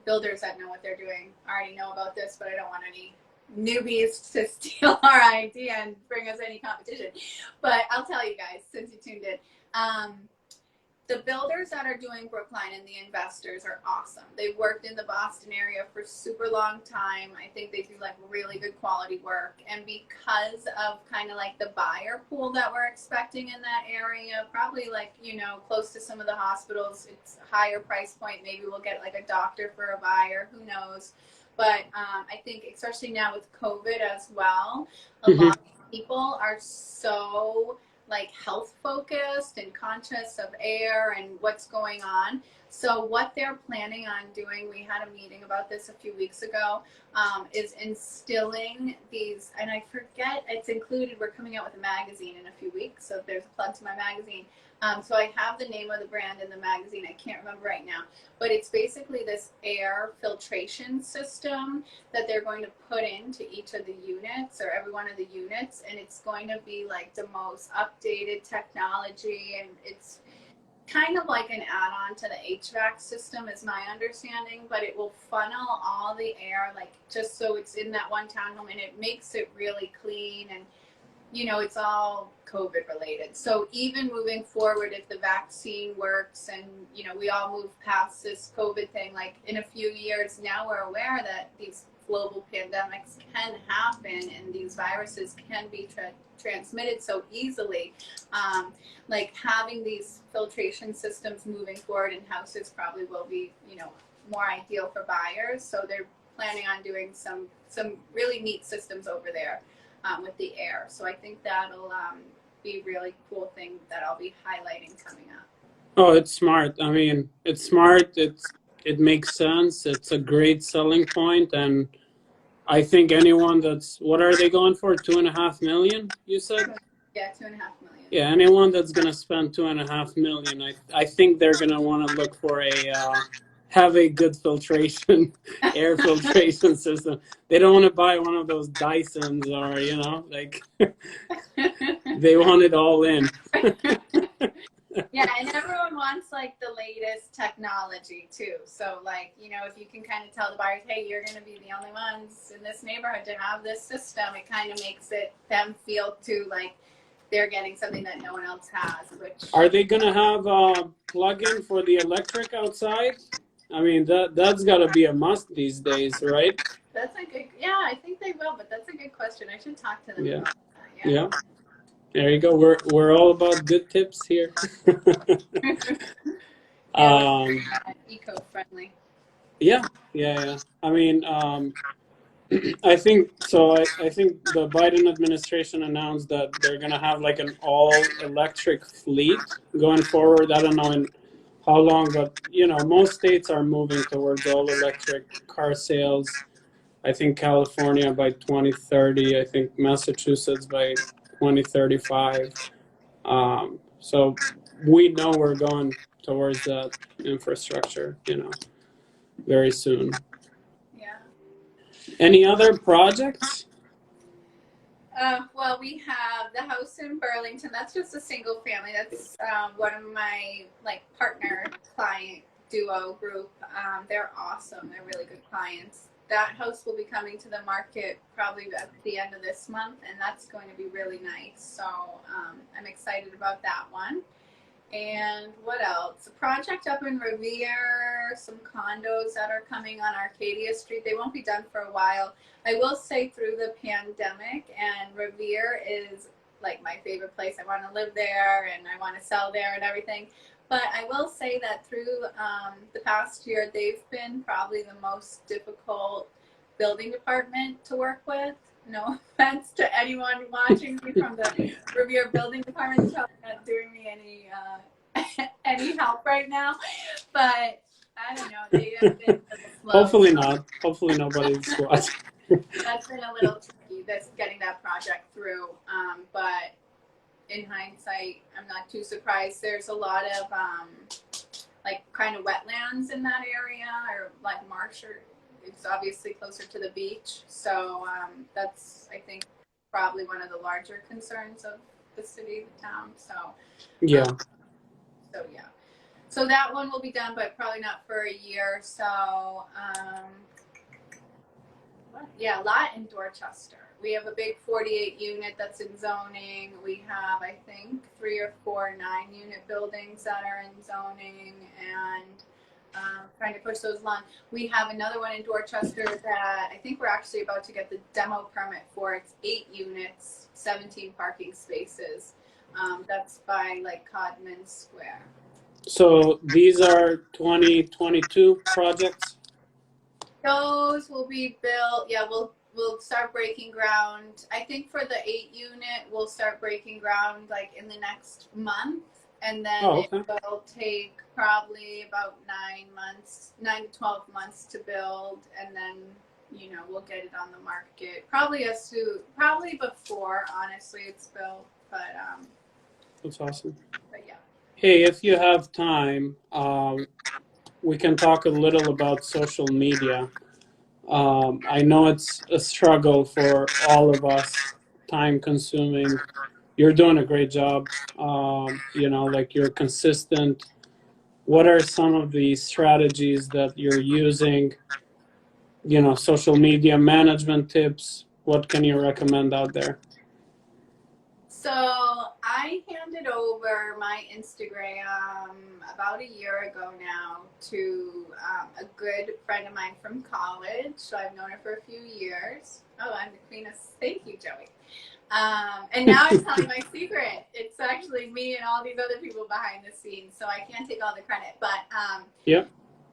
builders that know what they're doing already know about this, but I don't want any newbies to steal our idea and bring us any competition. But I'll tell you guys, since you tuned in. The builders that are doing Brookline and the investors are awesome. They've worked in the Boston area for super long time. I think they do like really good quality work. And because of kind of like the buyer pool that we're expecting in that area, probably like, close to some of the hospitals, it's a higher price point. Maybe we'll get like a doctor for a buyer, who knows. But I think especially now with COVID as well, a lot of people are so like health focused and conscious of air and what's going on. So what they're planning on doing, we had a meeting about this a few weeks ago, is instilling these, and I forget, it's included, we're coming out with a magazine in a few weeks, so there's a plug to my magazine. So I have the name of the brand in the magazine, I can't remember right now, but it's basically this air filtration system that they're going to put into each of the units, or every one of the units, and it's going to be like the most updated technology, and it's kind of like an add-on to the HVAC system is my understanding, but it will funnel all the air, like just so it's in that one townhome, and it makes it really clean, and it's all COVID related. So even moving forward, if the vaccine works and, we all move past this COVID thing, like in a few years now, we're aware that these global pandemics can happen and these viruses can be transmitted so easily. Like having these filtration systems moving forward in houses probably will be, more ideal for buyers. So they're planning on doing some really neat systems over there. With the air. So I think that'll be a really cool thing that I'll be highlighting coming up. Oh, it's smart. I mean, it's smart. It makes sense. It's a great selling point, and I think anyone what are they going for? 2.5 million, you said? Yeah, 2.5 million. Yeah, anyone that's gonna spend 2.5 million, I think they're gonna want to look for have a good filtration, air filtration system. They don't want to buy one of those Dysons or, like they want it all in. Yeah, and everyone wants like the latest technology too. So like, if you can kind of tell the buyers, hey, you're going to be the only ones in this neighborhood to have this system, it kind of makes them feel too like they're getting something that no one else has. Which are they going to have a plug-in for the electric outside? I mean, that's got to be a must these days, right? That's a good, I think they will, but that's a good question. I should talk to them about that. Yeah. There you go. We're all about good tips here. Eco-friendly. Yeah. I mean, I think so. I think the Biden administration announced that they're gonna have like an all-electric fleet going forward. I don't know in how long, but most states are moving towards all-electric car sales. I think California by 2030. I think Massachusetts by 2035. So we know we're going towards that infrastructure, very soon. Yeah. Any other projects? Well, we have the house in Burlington. That's just a single family. That's one of my partner client duo group. They're awesome. They're really good clients. That house will be coming to the market probably at the end of this month, and that's going to be really nice. So I'm excited about that one. And what else? A project up in Revere, some condos that are coming on Arcadia Street. They won't be done for a while. I will say through the pandemic, and Revere is like my favorite place. I want to live there and I want to sell there and everything. But I will say that through the past year, they've been probably the most difficult building department to work with. No offense to anyone watching me from the Revere building department. It's probably not doing me any help right now, but I don't know. They have been a little slow. Hopefully not. Hopefully nobody's watching. That's been a little tricky. That's getting that project through. But in hindsight, I'm not too surprised. There's a lot of kind of wetlands in that area, or like marsh, or it's obviously closer to the beach. So that's, I think, probably one of the larger concerns of the city, the town. So yeah. So that one will be done, but probably not for a year. So a lot in Dorchester. We have a big 48 unit that's in zoning. We have, I think, 3 or 4 9-unit buildings that are in zoning, and trying to push those along. We have another one in Dorchester that I think we're actually about to get the demo permit for. It's 8 units, 17 parking spaces. That's by Codman Square. So these are 2022 projects? Those will be built. Yeah, we'll start breaking ground. I think for the 8 unit, we'll start breaking ground in the next month, and then okay. It will take probably about 9 to 12 months to build, and then we'll get it on the market probably before, honestly, it's built. But that's awesome. But yeah. Hey, if you have time, we can talk a little about social media. I know it's a struggle for all of us, time consuming. You're doing a great job. You're consistent. What are some of the strategies that you're using? Social media management tips. What can you recommend out there? So I handed over my Instagram about a year ago now to a good friend of mine from college. So I've known her for a few years. Oh, I'm the queen of, thank you, Joey. And now I'm telling my secret. It's actually me and all these other people behind the scenes, so I can't take all the credit. But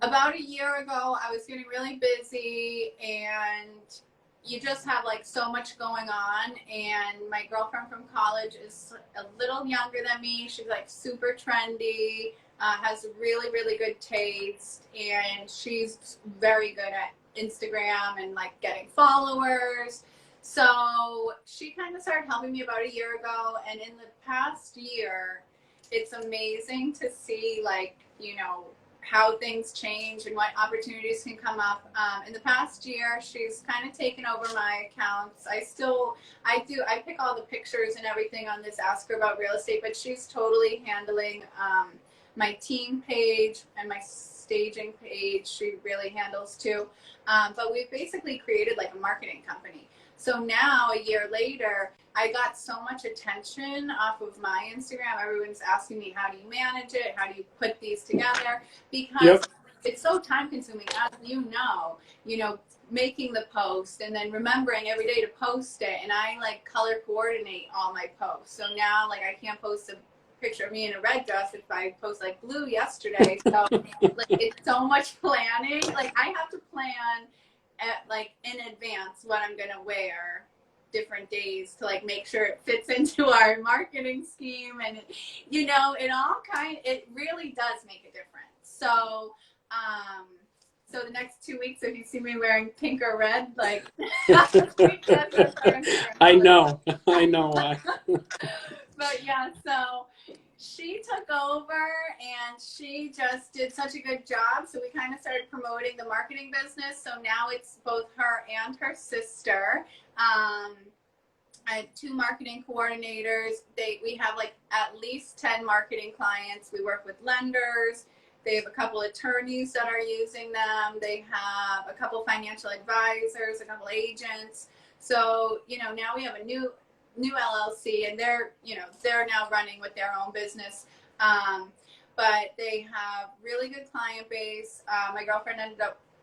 about a year ago, I was getting really busy, and you just have so much going on. And my girlfriend from college is a little younger than me. She's super trendy, has really, really good taste, and she's very good at Instagram and getting followers. So she kind of started helping me about a year ago, and in the past year, it's amazing to see how things change and what opportunities can come up. In the past year, she's kind of taken over my accounts. I pick all the pictures and everything on this Ask Her About Real Estate, but she's totally handling my team page and my staging page. She really handles too. But we've basically created a marketing company. So now, a year later, I got so much attention off of my Instagram. Everyone's asking me, how do you manage it? How do you put these together? Because it's so time consuming, as you know, making the post and then remembering every day to post it. And I color coordinate all my posts. So now I can't post a picture of me in a red dress if I post blue yesterday. So it's so much planning. I have to plan in advance what I'm gonna wear different days to make sure it fits into our marketing scheme, and it really does make a difference. So so the next 2 weeks, if you see me wearing pink or red, I know why. But yeah, so she took over and she just did such a good job. So we kind of started promoting the marketing business. So now it's both her and her sister. I had 2 marketing coordinators. We have like at least 10 marketing clients. We work with lenders. They have a couple attorneys that are using them. They have a couple financial advisors, a couple agents. So, now we have a new LLC, and they're now running with their own business. But they have really good client base. My girlfriend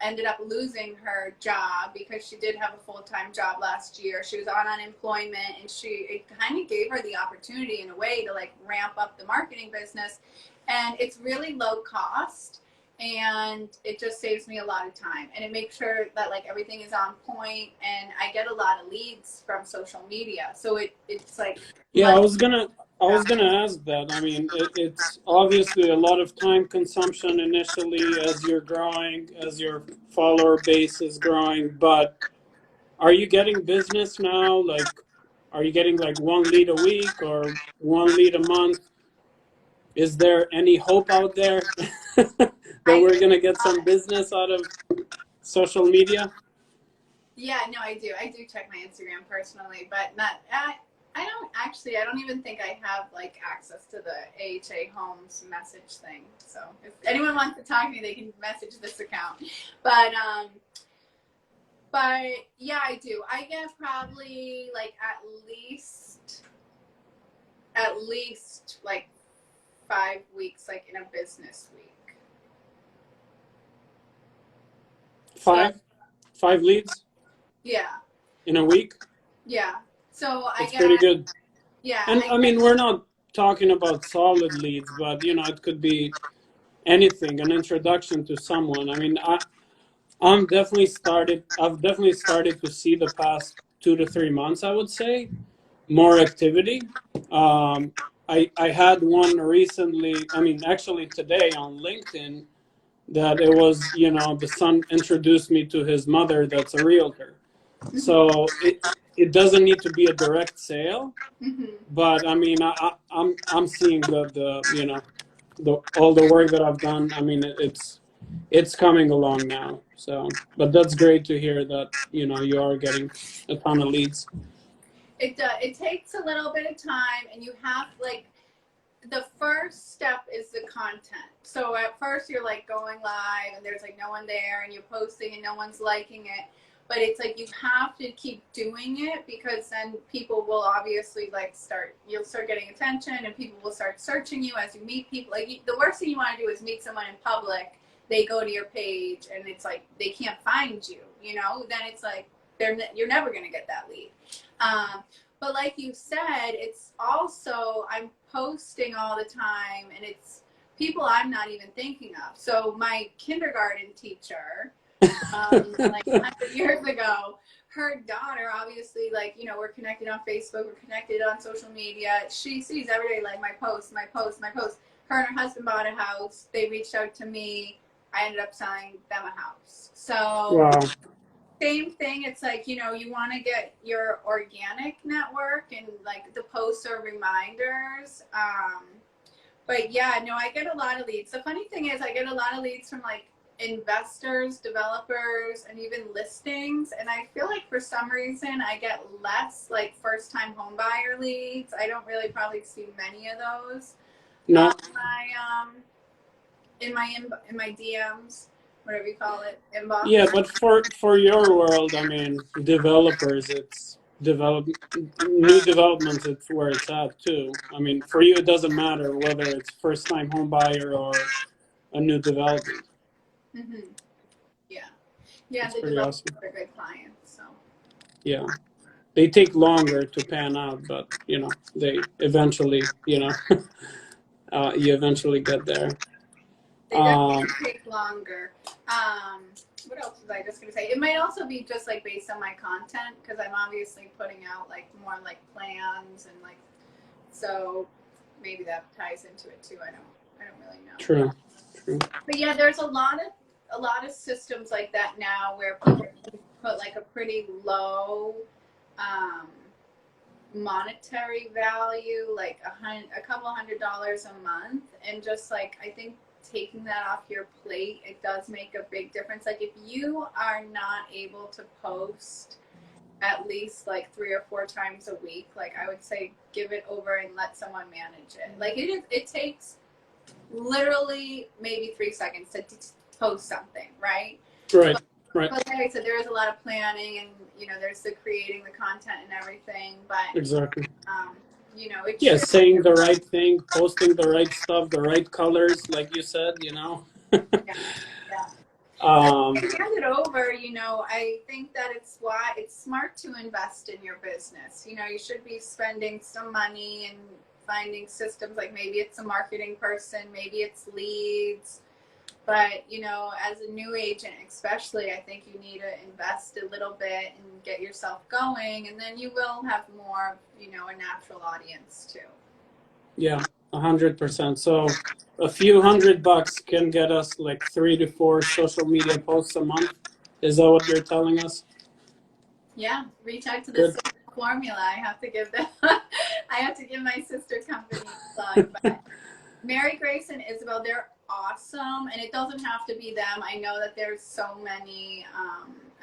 ended up losing her job because she did have a full-time job last year. She was on unemployment, and it kind of gave her the opportunity in a way to like ramp up the marketing business. And it's really low cost, and it just saves me a lot of time, and it makes sure that like everything is on point, and I get a lot of leads from social media. So it's like, Yeah, I was gonna ask that. I mean, it's obviously a lot of time consumption initially as you're growing, as your follower base is growing. But are you getting business now? Like, are you getting like 1 lead a week or 1 lead a month? Is there any hope out there that we're gonna get some business out of social media? Yeah, no, I do check my Instagram personally, but not I don't even think I have like access to the AHA Homes message thing. So if anyone wants to talk to me, they can message this account. But yeah, I do. I get probably like at least like 5 weeks like in a business week. 5 leads? Yeah. In a week? Yeah. So It's pretty good. Yeah. And I mean, we're not talking about solid leads, but it could be anything, an introduction to someone. I mean, I've definitely started to see the past 2 to 3 months, I would say, more activity. I had one recently, I mean, actually today on LinkedIn, that it was, the son introduced me to his mother that's a realtor. So it doesn't need to be a direct sale, but I mean, I'm seeing all the work that I've done. I mean, it's coming along now. So, but that's great to hear that you are getting a ton of leads. It takes a little bit of time, and you have like the first step is the content. So at first you're like going live and there's like no one there, and you're posting and no one's liking it. But it's like you have to keep doing it, because then people will obviously like you'll start getting attention, and people will start searching you as you meet people. Like the worst thing you want to do is meet someone in public. They go to your page and it's like they can't find you, then it's like you're never going to get that lead. But like you said, it's also, I'm posting all the time, and it's people I'm not even thinking of. So my kindergarten teacher, like 100 years ago, her daughter, obviously, like, we're connected on Facebook, we're connected on social media. She sees every day, like, my post. Her and her husband bought a house. They reached out to me. I ended up selling them a house. So wow. Same thing. It's like, you want to get your organic network, and like the posts are reminders. But yeah, no, I get a lot of leads. The funny thing is I get a lot of leads from like investors, developers, and even listings. And I feel like for some reason I get less like first time home buyer leads. I don't really probably see many of those. No. In my DMs, whatever you call it, inbox. Yeah, but for your world, I mean, developers, it's new developments. It's where it's at too. I mean, for you, it doesn't matter whether it's first time home buyer or a new development. Mm-hmm. Yeah, That's the pretty developers awesome. are good clients. So Yeah, they take longer to pan out, but they eventually, you eventually get there. They definitely take longer. What else was I just going to say? It might also be just like based on my content, because I'm obviously putting out like more like plans, and like, so maybe that ties into it too. I don't really know. True. But yeah, there's a lot of systems like that now where people put like a pretty low monetary value, like a couple $100 a month, and just like I think taking that off your plate, it does make a big difference. Like if you are not able to post at least like 3 or 4 times a week, like I would say give it over and let someone manage it. Like it takes literally maybe 3 seconds to post something, right? Right. Right. But like I said, there is a lot of planning, and there's the creating the content and everything. But Exactly. it Yeah, should. saying the right thing, posting the right stuff, the right colors, like you said, Yeah, yeah. um, Hand it over. I think that it's smart to invest in your business. You should be spending some money and finding systems. Like maybe it's a marketing person, maybe it's leads. But, as a new agent, especially, I think you need to invest a little bit and get yourself going. And then you will have more, a natural audience too. yeah, 100%. So a few $100 can get us like 3 to 4 social media posts a month. Is that what you're telling us? Yeah, reach out to the Good. formula. I have to give them. I have to give my sister company a plug. But Mary Grace and Isabel, they're awesome, and it doesn't have to be them. I know that there's so many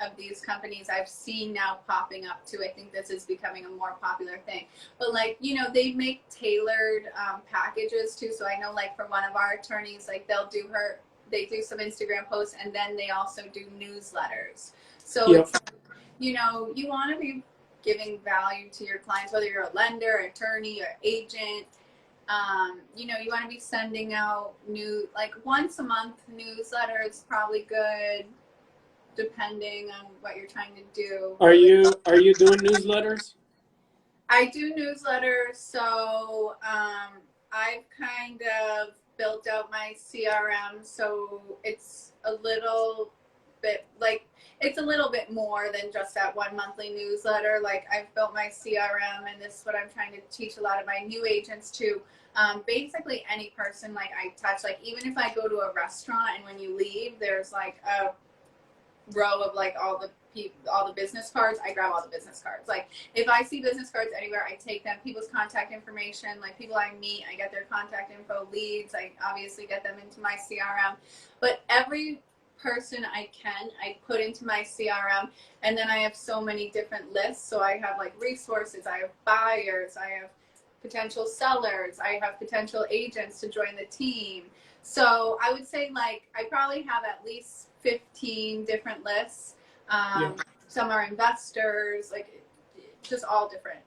of these companies I've seen now popping up too. I think this is becoming a more popular thing. But like, they make tailored packages too. So I know like for one of our attorneys, like they do some Instagram posts, and then they also do newsletters. So Yep. it's, you want to be giving value to your clients, whether you're a lender, attorney, or agent. You want to be sending out like once a month newsletter is probably good, depending on what you're trying to do. Are you doing newsletters? I do newsletters, so I've kind of built out my CRM, so it's a little bit more than just that one monthly newsletter. Like I've built my CRM, and this is what I'm trying to teach a lot of my new agents to. Basically any person like I touch, like even if I go to a restaurant and when you leave, there's like a row of like all the business cards. I grab all the business cards. Like if I see business cards anywhere, I take them. People's contact information, like people I meet, I get their contact info. Leads, I obviously get them into my CRM. But every person I put into my CRM, and then I have so many different lists. So I have like resources, I have buyers, I have potential sellers, I have potential agents to join the team. So I would say like I probably have at least 15 different lists. Some are investors, like just all different.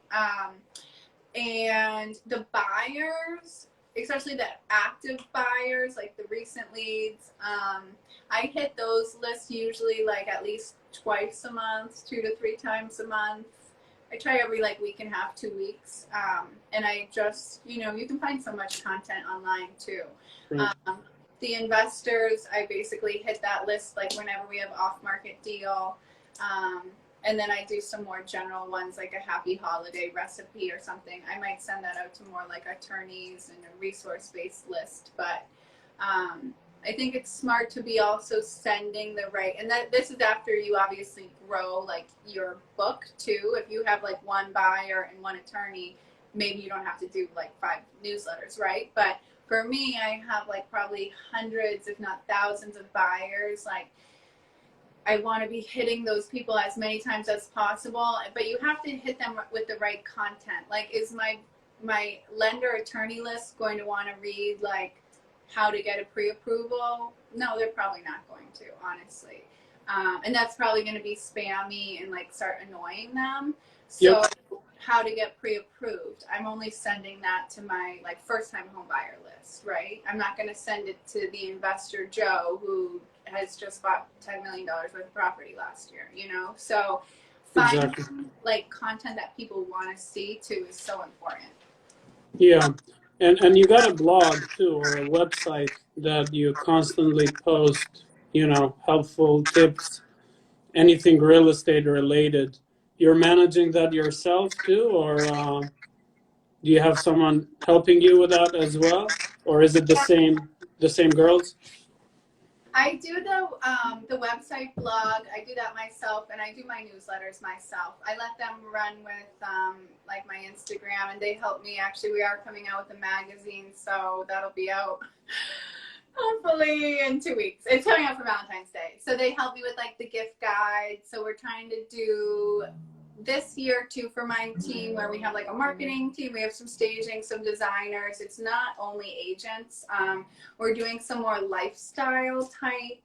And the buyers, especially the active buyers, like the recent leads, I hit those lists usually like at least twice a month, 2 to 3 times a month. I try every like week and a half, 2 weeks. And I just, you can find so much content online too. Right. The investors, I basically hit that list like whenever we have off-market deal. And then I do some more general ones like a happy holiday recipe or something. I might send that out to more like attorneys and a resource-based list. But I think it's smart to be also sending the right, and this is after you obviously grow like your book too. If you have like one buyer and one attorney, maybe you don't have to do like 5 newsletters, right? But for me, I have like probably hundreds, if not thousands of buyers. Like I want to be hitting those people as many times as possible, but you have to hit them with the right content. Like is my lender attorney list going to want to read like how to get a pre-approval? No, they're probably not going to, honestly. And that's probably going to be spammy and like start annoying them. So how to get pre-approved, I'm only sending that to my like first-time home buyer list, right? I'm not going to send it to the investor Joe who has just bought $10 million worth of property last year, So finding like content that people want to see too is so important. Yeah. And you got a blog too, or a website that you constantly post, helpful tips, anything real estate related. You're managing that yourself too, or do you have someone helping you with that as well, or is it the same girls? I do the website blog. I do that myself, and I do my newsletters myself. I let them run with like my Instagram, and they help me. Actually, we are coming out with a magazine, so that'll be out hopefully in 2 weeks. It's coming out for Valentine's Day, so they help me with like the gift guide. So we're trying to do this year too for my team, where we have like a marketing team, we have some staging, some designers. It's not only agents. We're doing some more lifestyle type,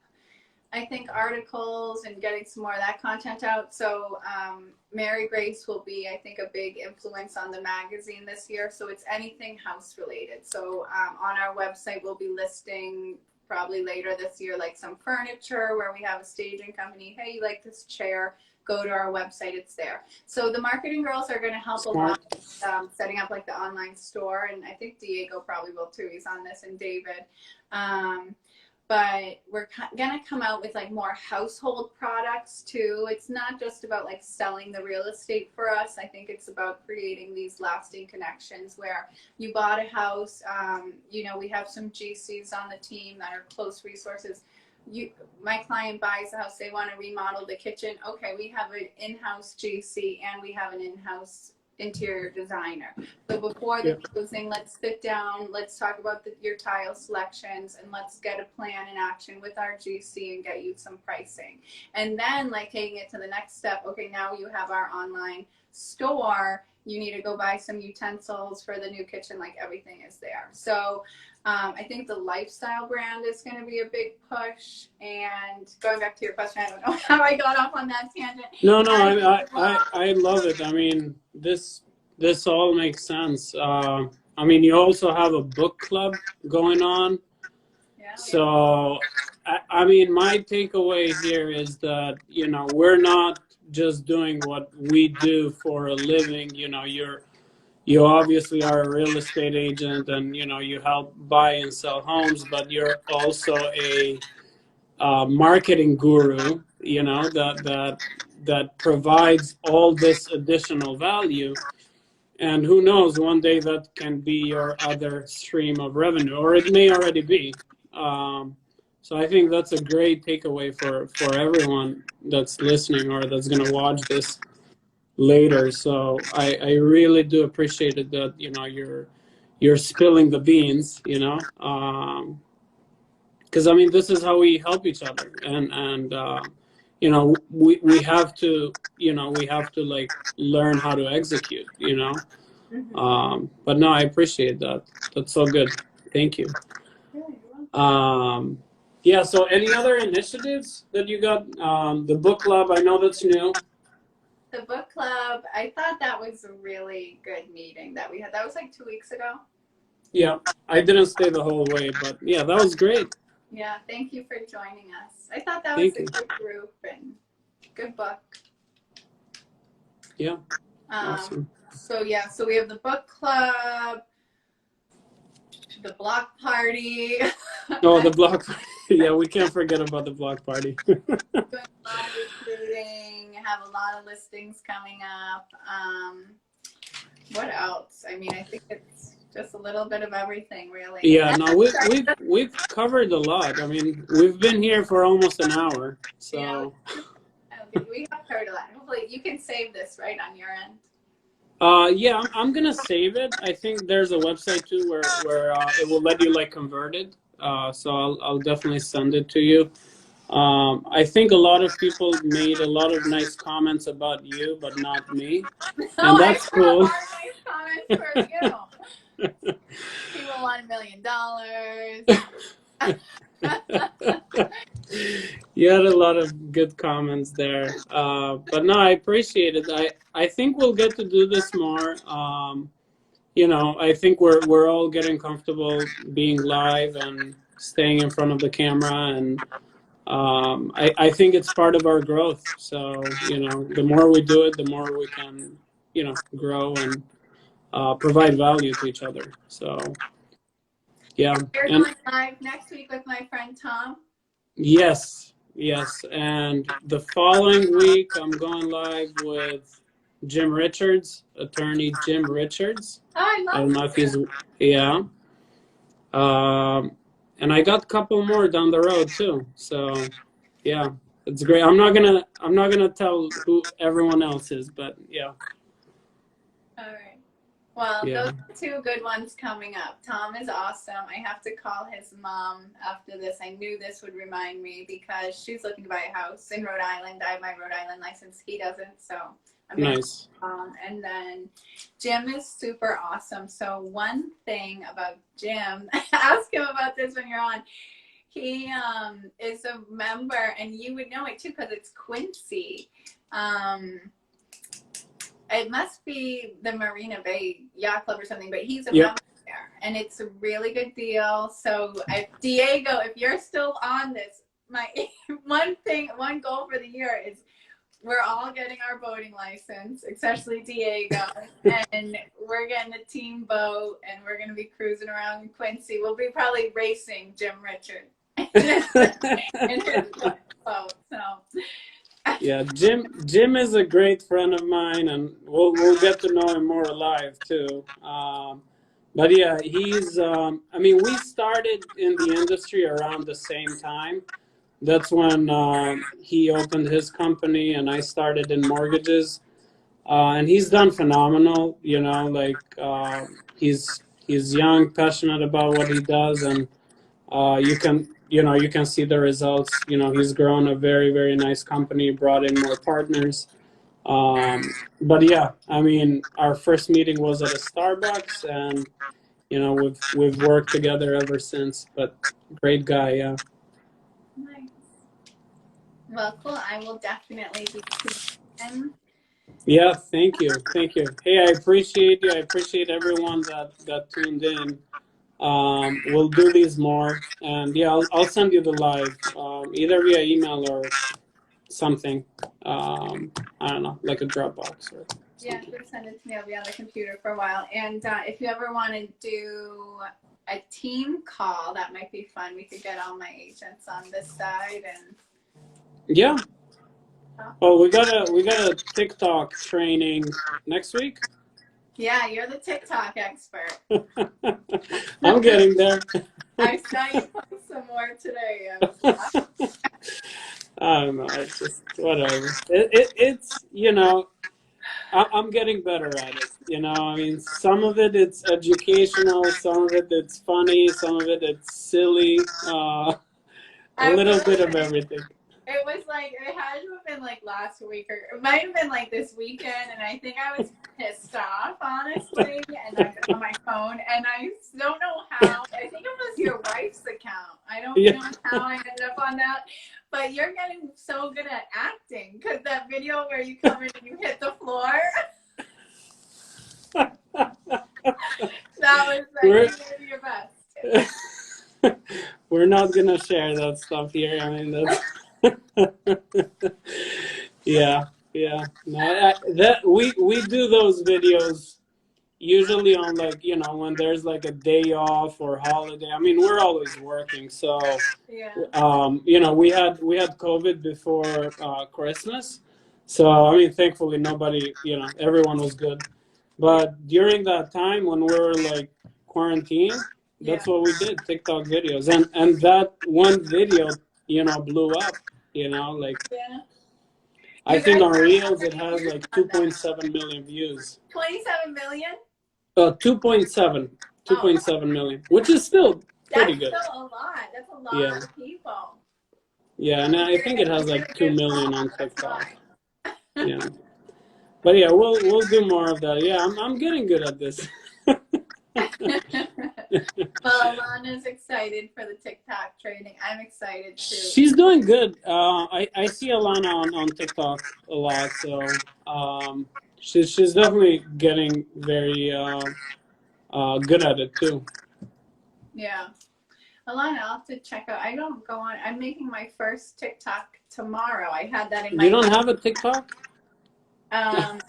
I think, articles and getting some more of that content out. So Mary Grace will be, I think, a big influence on the magazine this year. So it's anything house related. So on our website, we'll be listing probably later this year, like some furniture where we have a staging company. Hey, you like this chair? Go to our website, it's there. So the marketing girls are going to help a lot setting up like the online store, and I think Diego probably will too. He's on this, and David. But we're going to come out with like more household products too. It's not just about like selling the real estate for us. I think it's about creating these lasting connections where you bought a house. You know, we have some GCs on the team that are close resources. My client buys a house, they want to remodel the kitchen. Okay, we have an in-house GC and we have an in-house interior designer. So before the closing, let's sit down, let's talk about your tile selections, and let's get a plan in action with our GC and get you some pricing. And then like taking it to the next step, okay, now you have our online store, you need to go buy some utensils for the new kitchen, like everything is there. So I think the lifestyle brand is going to be a big push. And going back to your question, I don't know how I got off on that tangent. No, I love it. I mean, this all makes sense. I mean, you also have a book club going on. Yeah. So, I mean, my takeaway here is that, you know, we're not just doing what we do for a living. You know, you obviously are a real estate agent, and you know, you help buy and sell homes, but you're also a marketing guru, you know, that provides all this additional value. And who knows, one day that can be your other stream of revenue, or it may already be. So I think that's a great takeaway for everyone that's listening or that's going to watch this later. So I really do appreciate it that, you know, you're spilling the beans, you know, because I mean, this is how we help each other, and you know, we have to, you know, we have to like learn how to execute, you know. But no, I appreciate that. That's so good. Thank you. Yeah. So any other initiatives that you got? The book club, I know that's new. The book club, I thought that was a really good meeting that we had. That was like 2 weeks ago. Yeah, I didn't stay the whole way, but yeah, that was great. Yeah, thank you for joining us. I thought that was a good group and good book. Yeah, awesome. So yeah, so we have the book club, the block party. Oh, the block party. Yeah, we can't forget about the block party. Doing a lot of recruiting, have a lot of listings coming up. What else? I mean, I think it's just a little bit of everything, really. Yeah, no, we've covered a lot. I mean, we've been here for almost an hour, so. Yeah, we have covered a lot. Hopefully, you can save this right on your end. Yeah, I'm gonna save it. I think there's a website too where it will let you like convert it. So I'll definitely send it to you. I think a lot of people made a lot of nice comments about you, but not me, and that's cool. A lot of nice comments for you. People want $1 million. You had a lot of good comments there, but no, I appreciate it. I think we'll get to do this more. You know, I think we're all getting comfortable being live and staying in front of the camera, and I think it's part of our growth. So, you know, the more we do it, the more we can, you know, grow and provide value to each other. So, yeah. You're going live next week with my friend Tom. Yes, and the following week I'm going live with Jim Richards, attorney Jim Richards. Oh, I love don't know if he's, yeah. and I got a couple more down the road too. So yeah, it's great. I'm not gonna tell who everyone else is, but yeah. All right. Well, Yeah. those are two good ones coming up. Tom is awesome. I have to call his mom after this. I knew this would remind me because she's looking to buy a house in Rhode Island. I have my Rhode Island license. He doesn't, so I'm gonna Nice. and then Jim is super awesome. So one thing about Jim, ask him about this when you're on. He is a member, and you would know it too because it's Quincy. It must be the Marina Bay Yacht Club or something, but he's a member there, and it's a really good deal. So, Diego, if you're still on this, my one goal for the year is we're all getting our boating license, especially Diego, and we're getting a team boat, and we're going to be cruising around in Quincy. We'll be probably racing Jim Richard in his boat. So. Yeah, Jim is a great friend of mine, and we'll get to know him more live too. But yeah, he's. I mean, we started in the industry around the same time. That's when he opened his company, and I started in mortgages. And he's done phenomenal. You know, like he's young, passionate about what he does, and you can see the results. You know, he's grown a very, very nice company, brought in more partners. But yeah, I mean, our first meeting was at a Starbucks, and we've worked together ever since. But great guy, yeah. Nice. Well, cool. I will definitely be tuning. Yeah, thank you. Hey, I appreciate you. I appreciate everyone that tuned in. We'll do these more, and yeah, I'll send you the live, either via email or something. I don't know, like a Dropbox or something. Yeah, just send it to me. I'll be on the computer for a while. And if you ever want to do a team call, that might be fun. We could get all my agents on this side and. Yeah. Oh, we got a TikTok training next week. Yeah, you're the TikTok expert. I'm getting there. I saw you post some more today. I don't know. It's just whatever. It's I'm getting better at it. I mean, some of it's educational, some of it's funny, some of it's silly. A little bit of everything. It was like, it had to have been like last week, or it might have been like this weekend, and I think I was pissed off, honestly, and I was on my phone, and I don't know how. I think it was your wife's account. I don't know how I ended up on that, but you're getting so good at acting, because that video where you come in and you hit the floor, that was like, you did your best. We're not gonna share that stuff here. I mean, that's yeah. No, that we do those videos usually on, like, when there's like a day off or holiday. I mean, we're always working, so yeah. we had COVID before Christmas, so I mean, thankfully nobody, everyone was good. But during that time when we were like quarantined, that's what we did, TikTok videos, and that one video, blew up. Like, I think on Reels it has like 2.7 million views. 27 million? 2.7 million, which is still pretty good. That's still a lot. That's a lot of people. Yeah, and I think it has like 2 million on TikTok. Yeah. But yeah, we'll do more of that. Yeah, I'm getting good at this. Well, Alana's excited for the TikTok training. I'm excited too. She's doing good. I see Alana on TikTok a lot, so she's definitely getting very good at it too. Yeah. Alana, I'll have to check out. I don't go on. I'm making my first TikTok tomorrow. I had that in my. You don't have a TikTok? I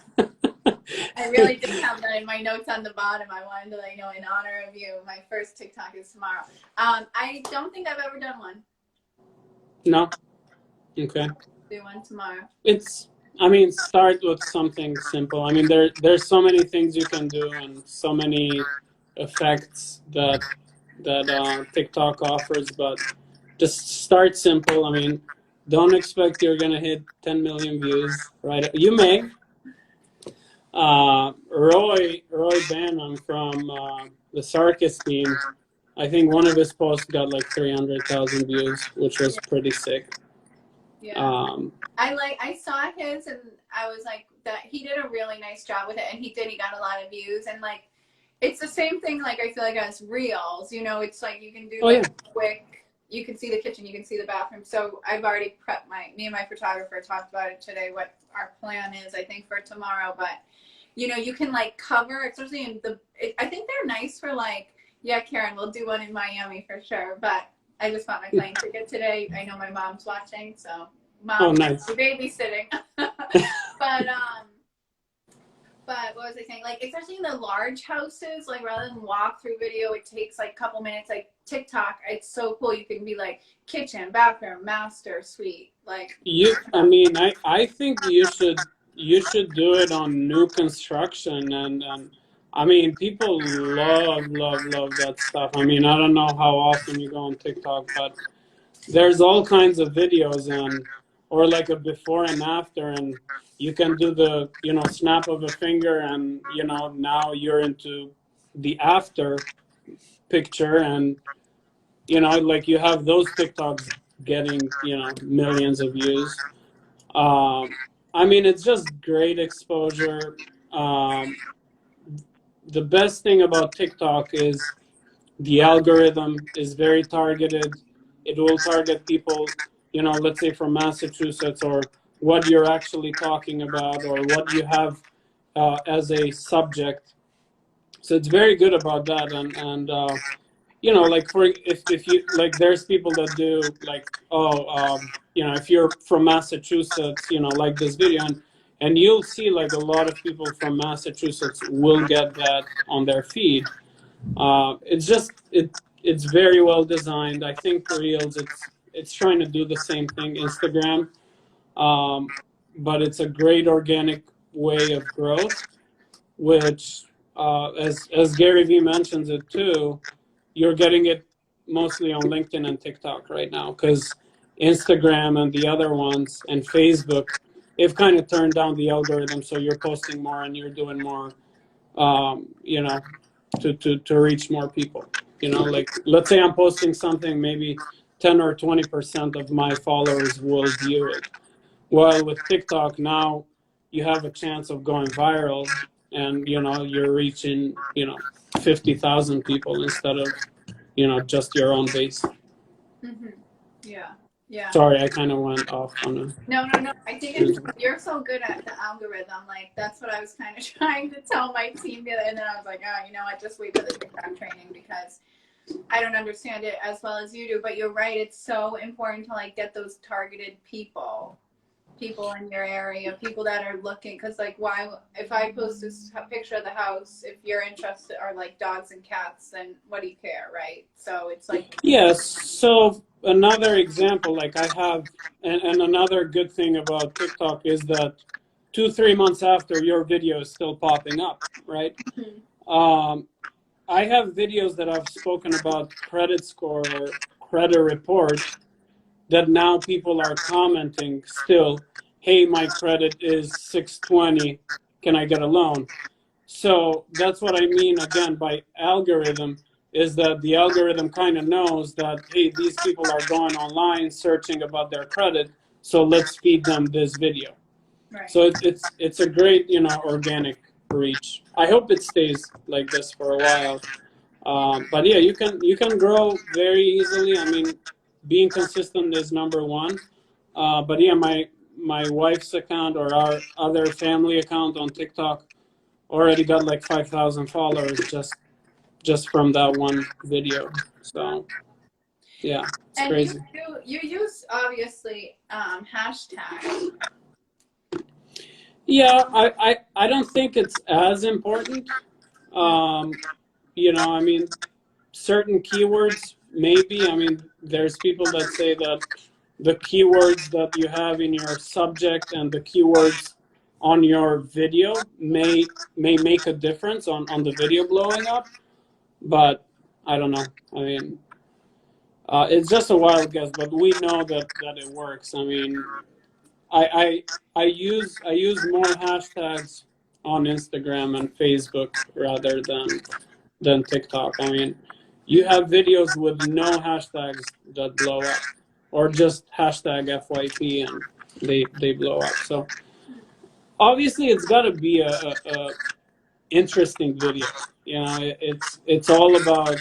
really did have that in my notes on the bottom. I wanted to let you know, in honor of you, my first TikTok is tomorrow. I don't think I've ever done one. No. Okay. Do one tomorrow. Start with something simple. I mean, there's so many things you can do and so many effects that that TikTok offers, but just start simple. I mean, don't expect you're gonna hit 10 million views, right? You may. Roy Bannon from the Sarkis team, I think one of his posts got like 300,000 views, which was pretty sick. Yeah. I saw his and I was like that he did a really nice job with it, and he got a lot of views, and like it's the same thing like I feel like as reels, you know, it's like you can do quick, you can see the kitchen, you can see the bathroom. So I've already prepped me and my photographer talked about it today, what our plan is, I think, for tomorrow. But you know, you can like cover, especially in I think they're nice for like, yeah, Karen, we'll do one in Miami for sure. But I just bought my plane ticket today. I know my mom's watching, so mom, nice. babysitting. But what was I saying? Like, especially in the large houses, like rather than walk through video, it takes like a couple minutes. Like TikTok, it's so cool. You can be like kitchen, bathroom, master suite. Like I mean, I think you should do it on new construction, and I mean, people love that stuff. I mean, I don't know how often you go on TikTok, but there's all kinds of videos or like a before and after, and you can do the, you know, snap of a finger, and you know, now you're into the after picture, and you know, like you have those TikToks getting, you know, millions of views. I mean, it's just great exposure. The best thing about TikTok is the algorithm is very targeted. It will target people, you know, let's say from Massachusetts, or what you're actually talking about, or what you have as a subject. So it's very good about that. And you know, like if you like, there's people that do like, you know, if you're from Massachusetts, you know, like this video, and you'll see like a lot of people from Massachusetts will get that on their feed. It's just it's very well designed. I think Reels, it's trying to do the same thing Instagram, but it's a great organic way of growth, which as Gary Vee mentions it too, you're getting it mostly on LinkedIn and TikTok right now, because Instagram and the other ones and Facebook, they've kind of turned down the algorithm, so you're posting more and you're doing more, you know, to reach more people. You know, like let's say I'm posting something, maybe 10 or 20% of my followers will view it. Well, with TikTok now, you have a chance of going viral, and you know, you're reaching, you know, 50,000 people instead of, you know, just your own base. mm-hmm. Yeah. Sorry, I kind of went off on a... No. I think you're so good at the algorithm. Like, that's what I was kind of trying to tell my team the other, and then I was like, oh, you know what, just wait for the TikTok training, because I don't understand it as well as you do. But you're right, it's so important to like get those targeted people in your area, people that are looking, because like, why, if I post this picture of the house, if you're interested, are like dogs and cats, then what do you care, right? So it's like, yes. So another example, like I have, and another good thing about TikTok is that 2-3 months after, your video is still popping up, right? I have videos that I've spoken about credit score or credit report, that now people are commenting still, hey, my credit is 620, can I get a loan? So that's what I mean, again, by algorithm, is that the algorithm kind of knows that, hey, these people are going online searching about their credit, so let's feed them this video. right. So it's a great, you know, organic reach. I hope it stays like this for a while. But yeah, you can grow very easily. I mean, being consistent is number one. But yeah, my wife's account, or our other family account on TikTok, already got like 5,000 followers just from that one video. So yeah, it's and crazy. You use obviously hashtags. Yeah, I don't think it's as important. You know, I mean, certain keywords maybe. I mean, there's people that say that the keywords that you have in your subject and the keywords on your video may make a difference on the video blowing up. But I don't know. I mean, it's just a wild guess, but we know that it works. I mean, I use more hashtags on Instagram and Facebook rather than TikTok. I mean, you have videos with no hashtags that blow up, or just hashtag FYP and they blow up. So obviously, it's got to be a interesting video. You know, it's all about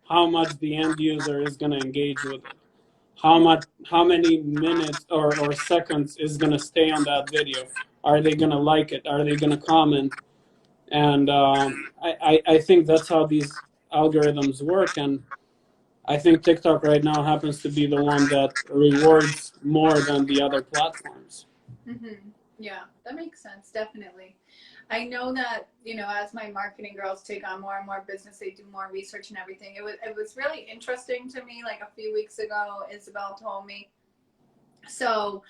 how much the end user is going to engage with it. How many minutes or seconds is going to stay on that video? Are they going to like it? Are they going to comment? And I think that's how these algorithms work. And I think TikTok right now happens to be the one that rewards more than the other platforms. Mm-hmm. Yeah, that makes sense. Definitely. I know that, as my marketing girls take on more and more business, they do more research and everything. It was really interesting to me. Like a few weeks ago, Isabel told me. So,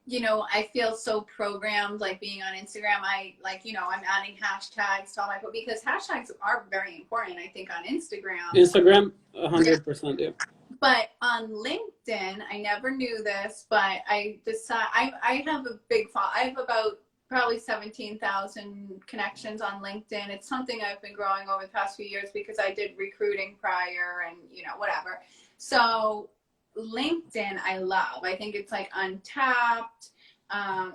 I feel so programmed, like being on Instagram. I'm adding hashtags to all my, because hashtags are very important, I think, on Instagram. Instagram, 100%, yeah. But on LinkedIn, I never knew this, but I have a big I have about probably 17,000 connections on LinkedIn. It's something I've been growing over the past few years because I did recruiting prior and, whatever. So LinkedIn, I love. I think it's like untapped.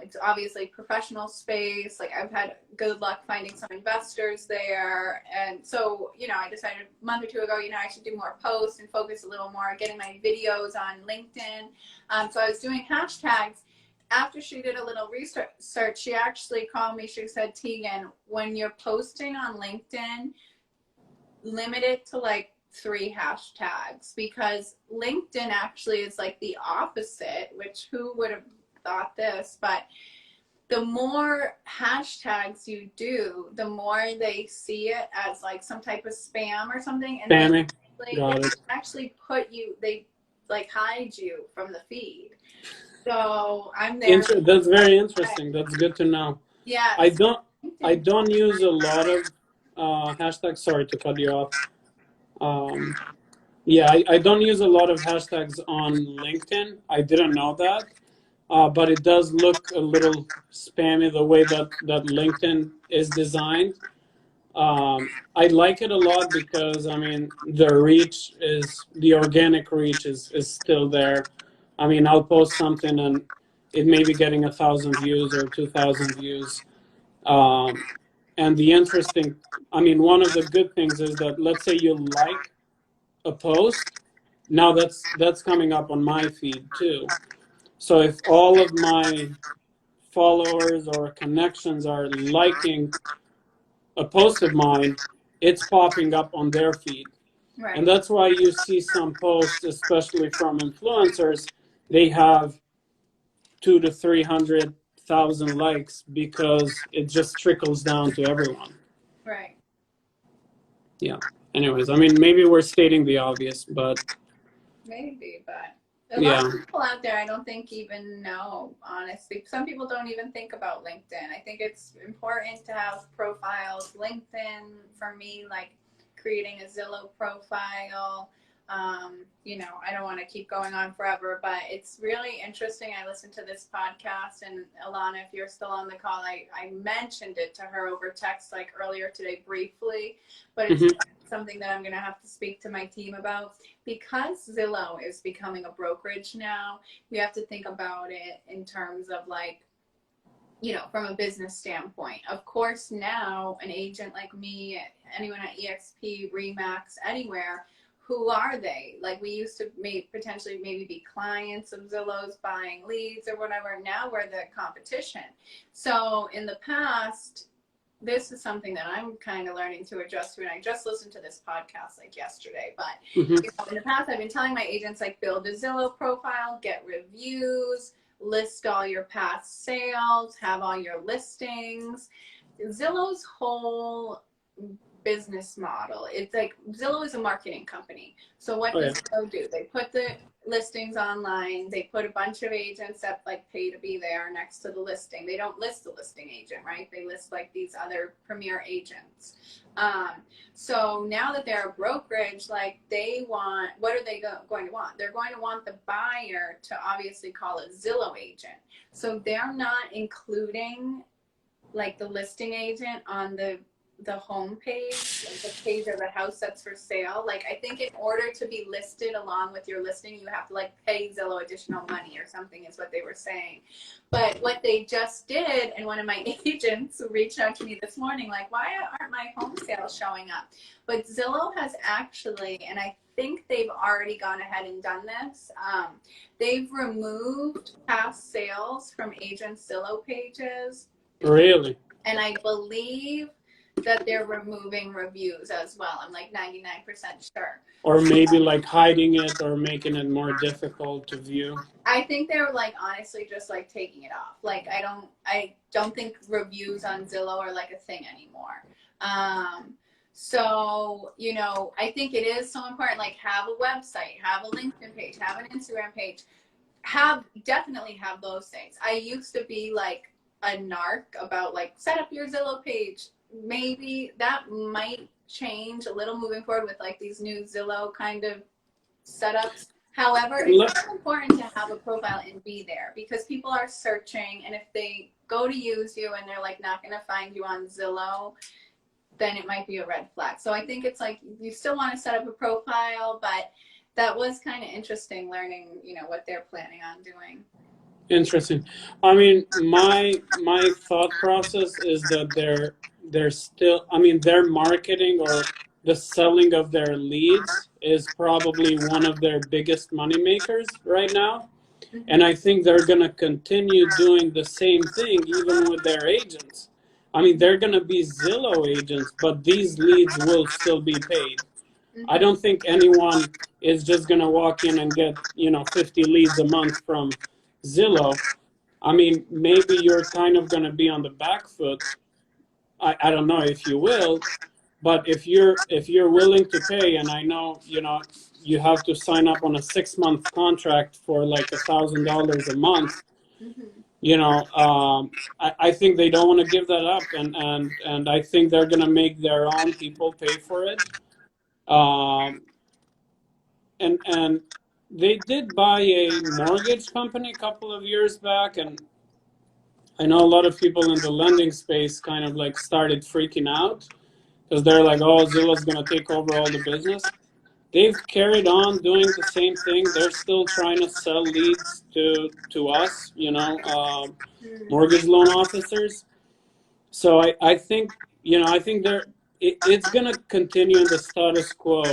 It's obviously professional space. Like I've had good luck finding some investors there. And so, I decided a month or two ago, I should do more posts and focus a little more getting my videos on LinkedIn. So I was doing hashtags. After she did a little research, she actually called me. She said, Tegan, when you're posting on LinkedIn, limit it to like 3 hashtags, because LinkedIn actually is like the opposite, which who would have thought this, but the more hashtags you do, the more they see it as like some type of spam or something, and they actually they like hide you from the feed. So I'm there. That's very interesting. That's good to know. Yeah. I don't use a lot of hashtags. Sorry to cut you off. Yeah, I don't use a lot of hashtags on LinkedIn. I didn't know that. But it does look a little spammy the way that LinkedIn is designed. I like it a lot because, I mean, the organic reach is still there. I mean, I'll post something and it may be getting 1,000 views or 2,000 views. And one of the good things is that, let's say you like a post, now that's coming up on my feed too. So if all of my followers or connections are liking a post of mine, it's popping up on their feed. Right. And that's why you see some posts, especially from influencers, they have 200,000 to 300,000 likes because it just trickles down to everyone. Right. Yeah. Anyways, I mean, maybe we're stating the obvious, but maybe, but a lot of people out there I don't think even know, honestly. Some people don't even think about LinkedIn. I think it's important to have profiles. LinkedIn, for me, like creating a Zillow profile. I don't want to keep going on forever, but it's really interesting. I listened to this podcast, and Alana, if you're still on the call, I mentioned it to her over text like earlier today briefly, but it's something that I'm going to have to speak to my team about. Because Zillow is becoming a brokerage now, we have to think about it in terms of like, from a business standpoint. Of course, now an agent like me, anyone at EXP, Remax, anywhere, who are they? Like we used to potentially maybe be clients of Zillow's buying leads or whatever. Now we're the competition. So in the past, this is something that I'm kind of learning to adjust to, and I just listened to this podcast like yesterday. But in the past, I've been telling my agents like build a Zillow profile, get reviews, list all your past sales, have all your listings. Zillow's whole business model. It's like Zillow is a marketing company. So what Oh, does yeah. Zillow do? They put the listings online. They put a bunch of agents that like pay to be there next to the listing. They don't list the listing agent, right? They list like these other premier agents. So now that they're a brokerage, like they want, what are they going to want? They're going to want the buyer to obviously call a Zillow agent. So they're not including like the listing agent on the home page, like the page of the house that's for sale. Like I think in order to be listed along with your listing, you have to like pay Zillow additional money or something is what they were saying. But what they just did, and one of my agents reached out to me this morning, like, why aren't my home sales showing up? But Zillow has actually, and I think they've already gone ahead and done this, they've removed past sales from agents' Zillow pages. Really? And I believe that they're removing reviews as well. I'm like 99% sure. Or maybe like hiding it or making it more difficult to view. I think they're like honestly just like taking it off. Like I don't think reviews on Zillow are like a thing anymore. So, you know, I think it is so important, like have a website, have a LinkedIn page, have an Instagram page, definitely have those things. I used to be like a narc about like set up your Zillow page. Maybe that might change a little moving forward with like these new Zillow kind of setups. However, it's so important to have a profile and be there because people are searching, and if they go to use you and they're like not going to find you on Zillow, then it might be a red flag. So I think it's like you still want to set up a profile, but that was kind of interesting learning, you know, what they're planning on doing. Interesting. I mean, my thought process is that they're still, I mean, their marketing or the selling of their leads is probably one of their biggest money makers right now. Mm-hmm. And I think they're going to continue doing the same thing even with their agents. I mean, they're going to be Zillow agents, but these leads will still be paid. Mm-hmm. I don't think anyone is just going to walk in and get, 50 leads a month from Zillow. I mean, maybe you're kind of going to be on the back foot. I don't know if you will, but if you're willing to pay, and I know, you have to sign up on a 6-month contract for like $1,000 a month. Mm-hmm. I think they don't want to give that up, and I think they're going to make their own people pay for it. And they did buy a mortgage company a couple of years back, and I know a lot of people in the lending space kind of like started freaking out because they're like, oh, Zillow's going to take over all the business. They've carried on doing the same thing. They're still trying to sell leads to us, mortgage loan officers. So I think, I think it's going to continue in the status quo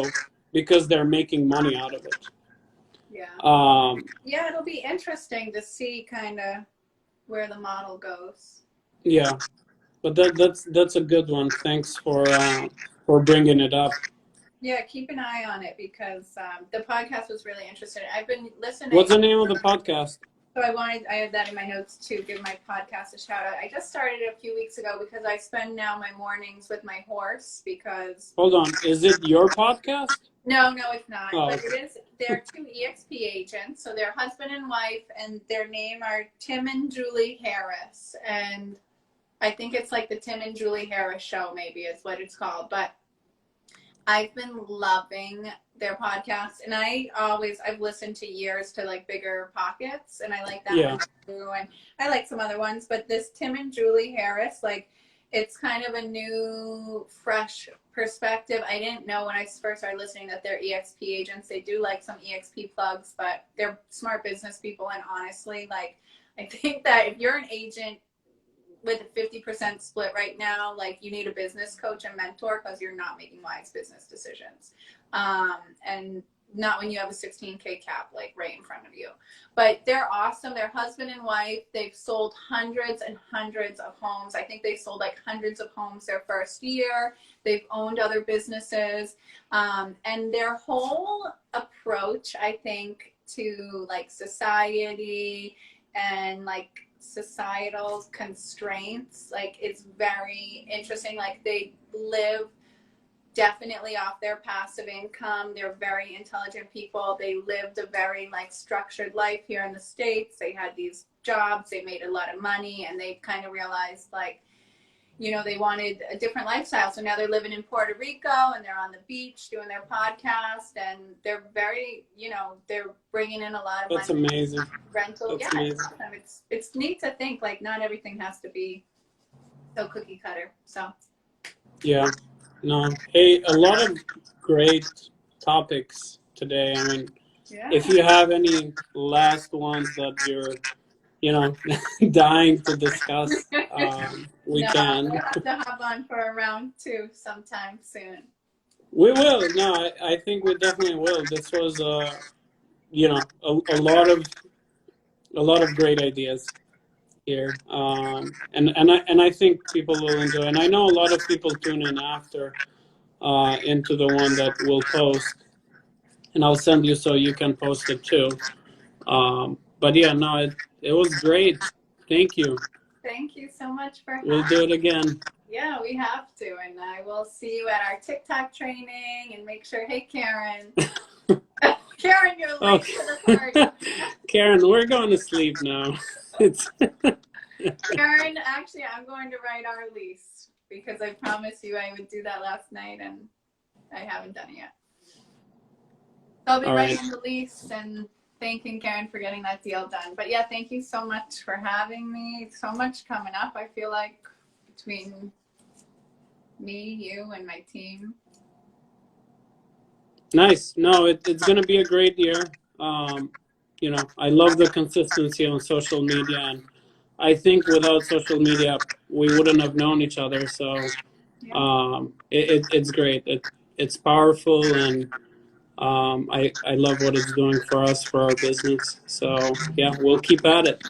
because they're making money out of it. Yeah. Yeah, it'll be interesting to see kind of where the model goes. Yeah, but that's a good one. Thanks for bringing it up. Yeah, keep an eye on it because the podcast was really interesting. I've been listening. What's the name of the podcast? So I had that in my notes too, give my podcast a shout out. I just started it a few weeks ago because I spend now my mornings with my horse because... Hold on, is it your podcast? No, it's not. Oh. But it is. They're 2 EXP agents, so they're husband and wife, and their name are Tim and Julie Harris. And I think it's like the Tim and Julie Harris Show, maybe is what it's called. But I've been loving their podcast, and I've listened to years to like Bigger Pockets, and I like that one too, and I like some other ones, but this Tim and Julie Harris, like it's kind of a new, fresh perspective. I didn't know when I first started listening that they're EXP agents. They do like some EXP plugs, but they're smart business people, and honestly, like I think that if you're an agent with a 50% split right now, like you need a business coach and mentor because you're not making wise business decisions. And not when you have a 16K cap like right in front of you. But they're awesome. They're husband and wife. They've sold hundreds and hundreds of homes. I think they sold like hundreds of homes their first year. They've owned other businesses. And their whole approach, I think, to like society and like societal constraints. Like, it's very interesting. Like, they live definitely off their passive income. They're very intelligent people. They lived a very like structured life here in the States. They had these jobs, they made a lot of money, and they kind of realized like, you know, they wanted a different lifestyle. So now they're living in Puerto Rico and they're on the beach doing their podcast, and they're very, you know, they're bringing in a lot of That's money. amazing. Rental. That's Yeah, amazing. it's neat to think like not everything has to be so cookie cutter. So Yeah. No. Hey, a lot of great topics today. I mean, yeah. if you have any last ones that you're, you know, dying to discuss, we No, can. we'll have to hop on for a round 2 sometime soon. We will. No, I think we definitely will. This was, you know, a lot of great ideas here, and I think people will enjoy. And I know a lot of people tune in after into the one that we'll post, and I'll send you so you can post it too. But yeah, no, it was great. Thank you. Thank you so much for We'll having do me. it again. Yeah, we have to. And I will see you at our TikTok training and make sure, hey, Karen. Karen, you're late Okay. to the party. Karen, we're going to sleep now. It's Karen, actually, I'm going to write our lease because I promised you I would do that last night and I haven't done it yet. So I'll be all right. writing the lease and thanking Karen for getting that deal done. But yeah, thank you so much for having me. So much coming up, I feel like, between me, you, and my team. Nice. No, it's going to be a great year. You know, I love the consistency on social media, and I think without social media, we wouldn't have known each other. So it's great. It's powerful, and I love what it's doing for us, for our business. So yeah, we'll keep at it.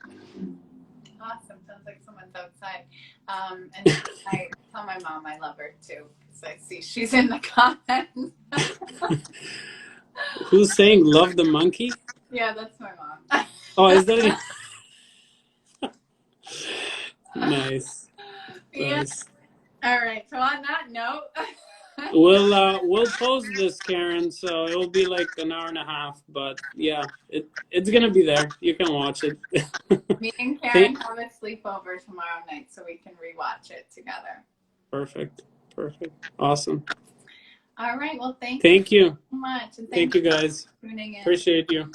Awesome. Sounds like someone's outside. And I tell my mom I love her too because I see she's in the comments. Who's saying love the monkey? Yeah, that's my mom. Oh, is that it? Nice. Yeah. Nice. All right. So on that note, We'll post this, Karen, so it'll be like an hour and a half, but yeah, it's gonna be there. You can watch it. me and Karen have a sleepover tomorrow night so we can rewatch it together. Perfect. Awesome. All right. Well, thank you so much. And thank you guys. for tuning in. Appreciate you.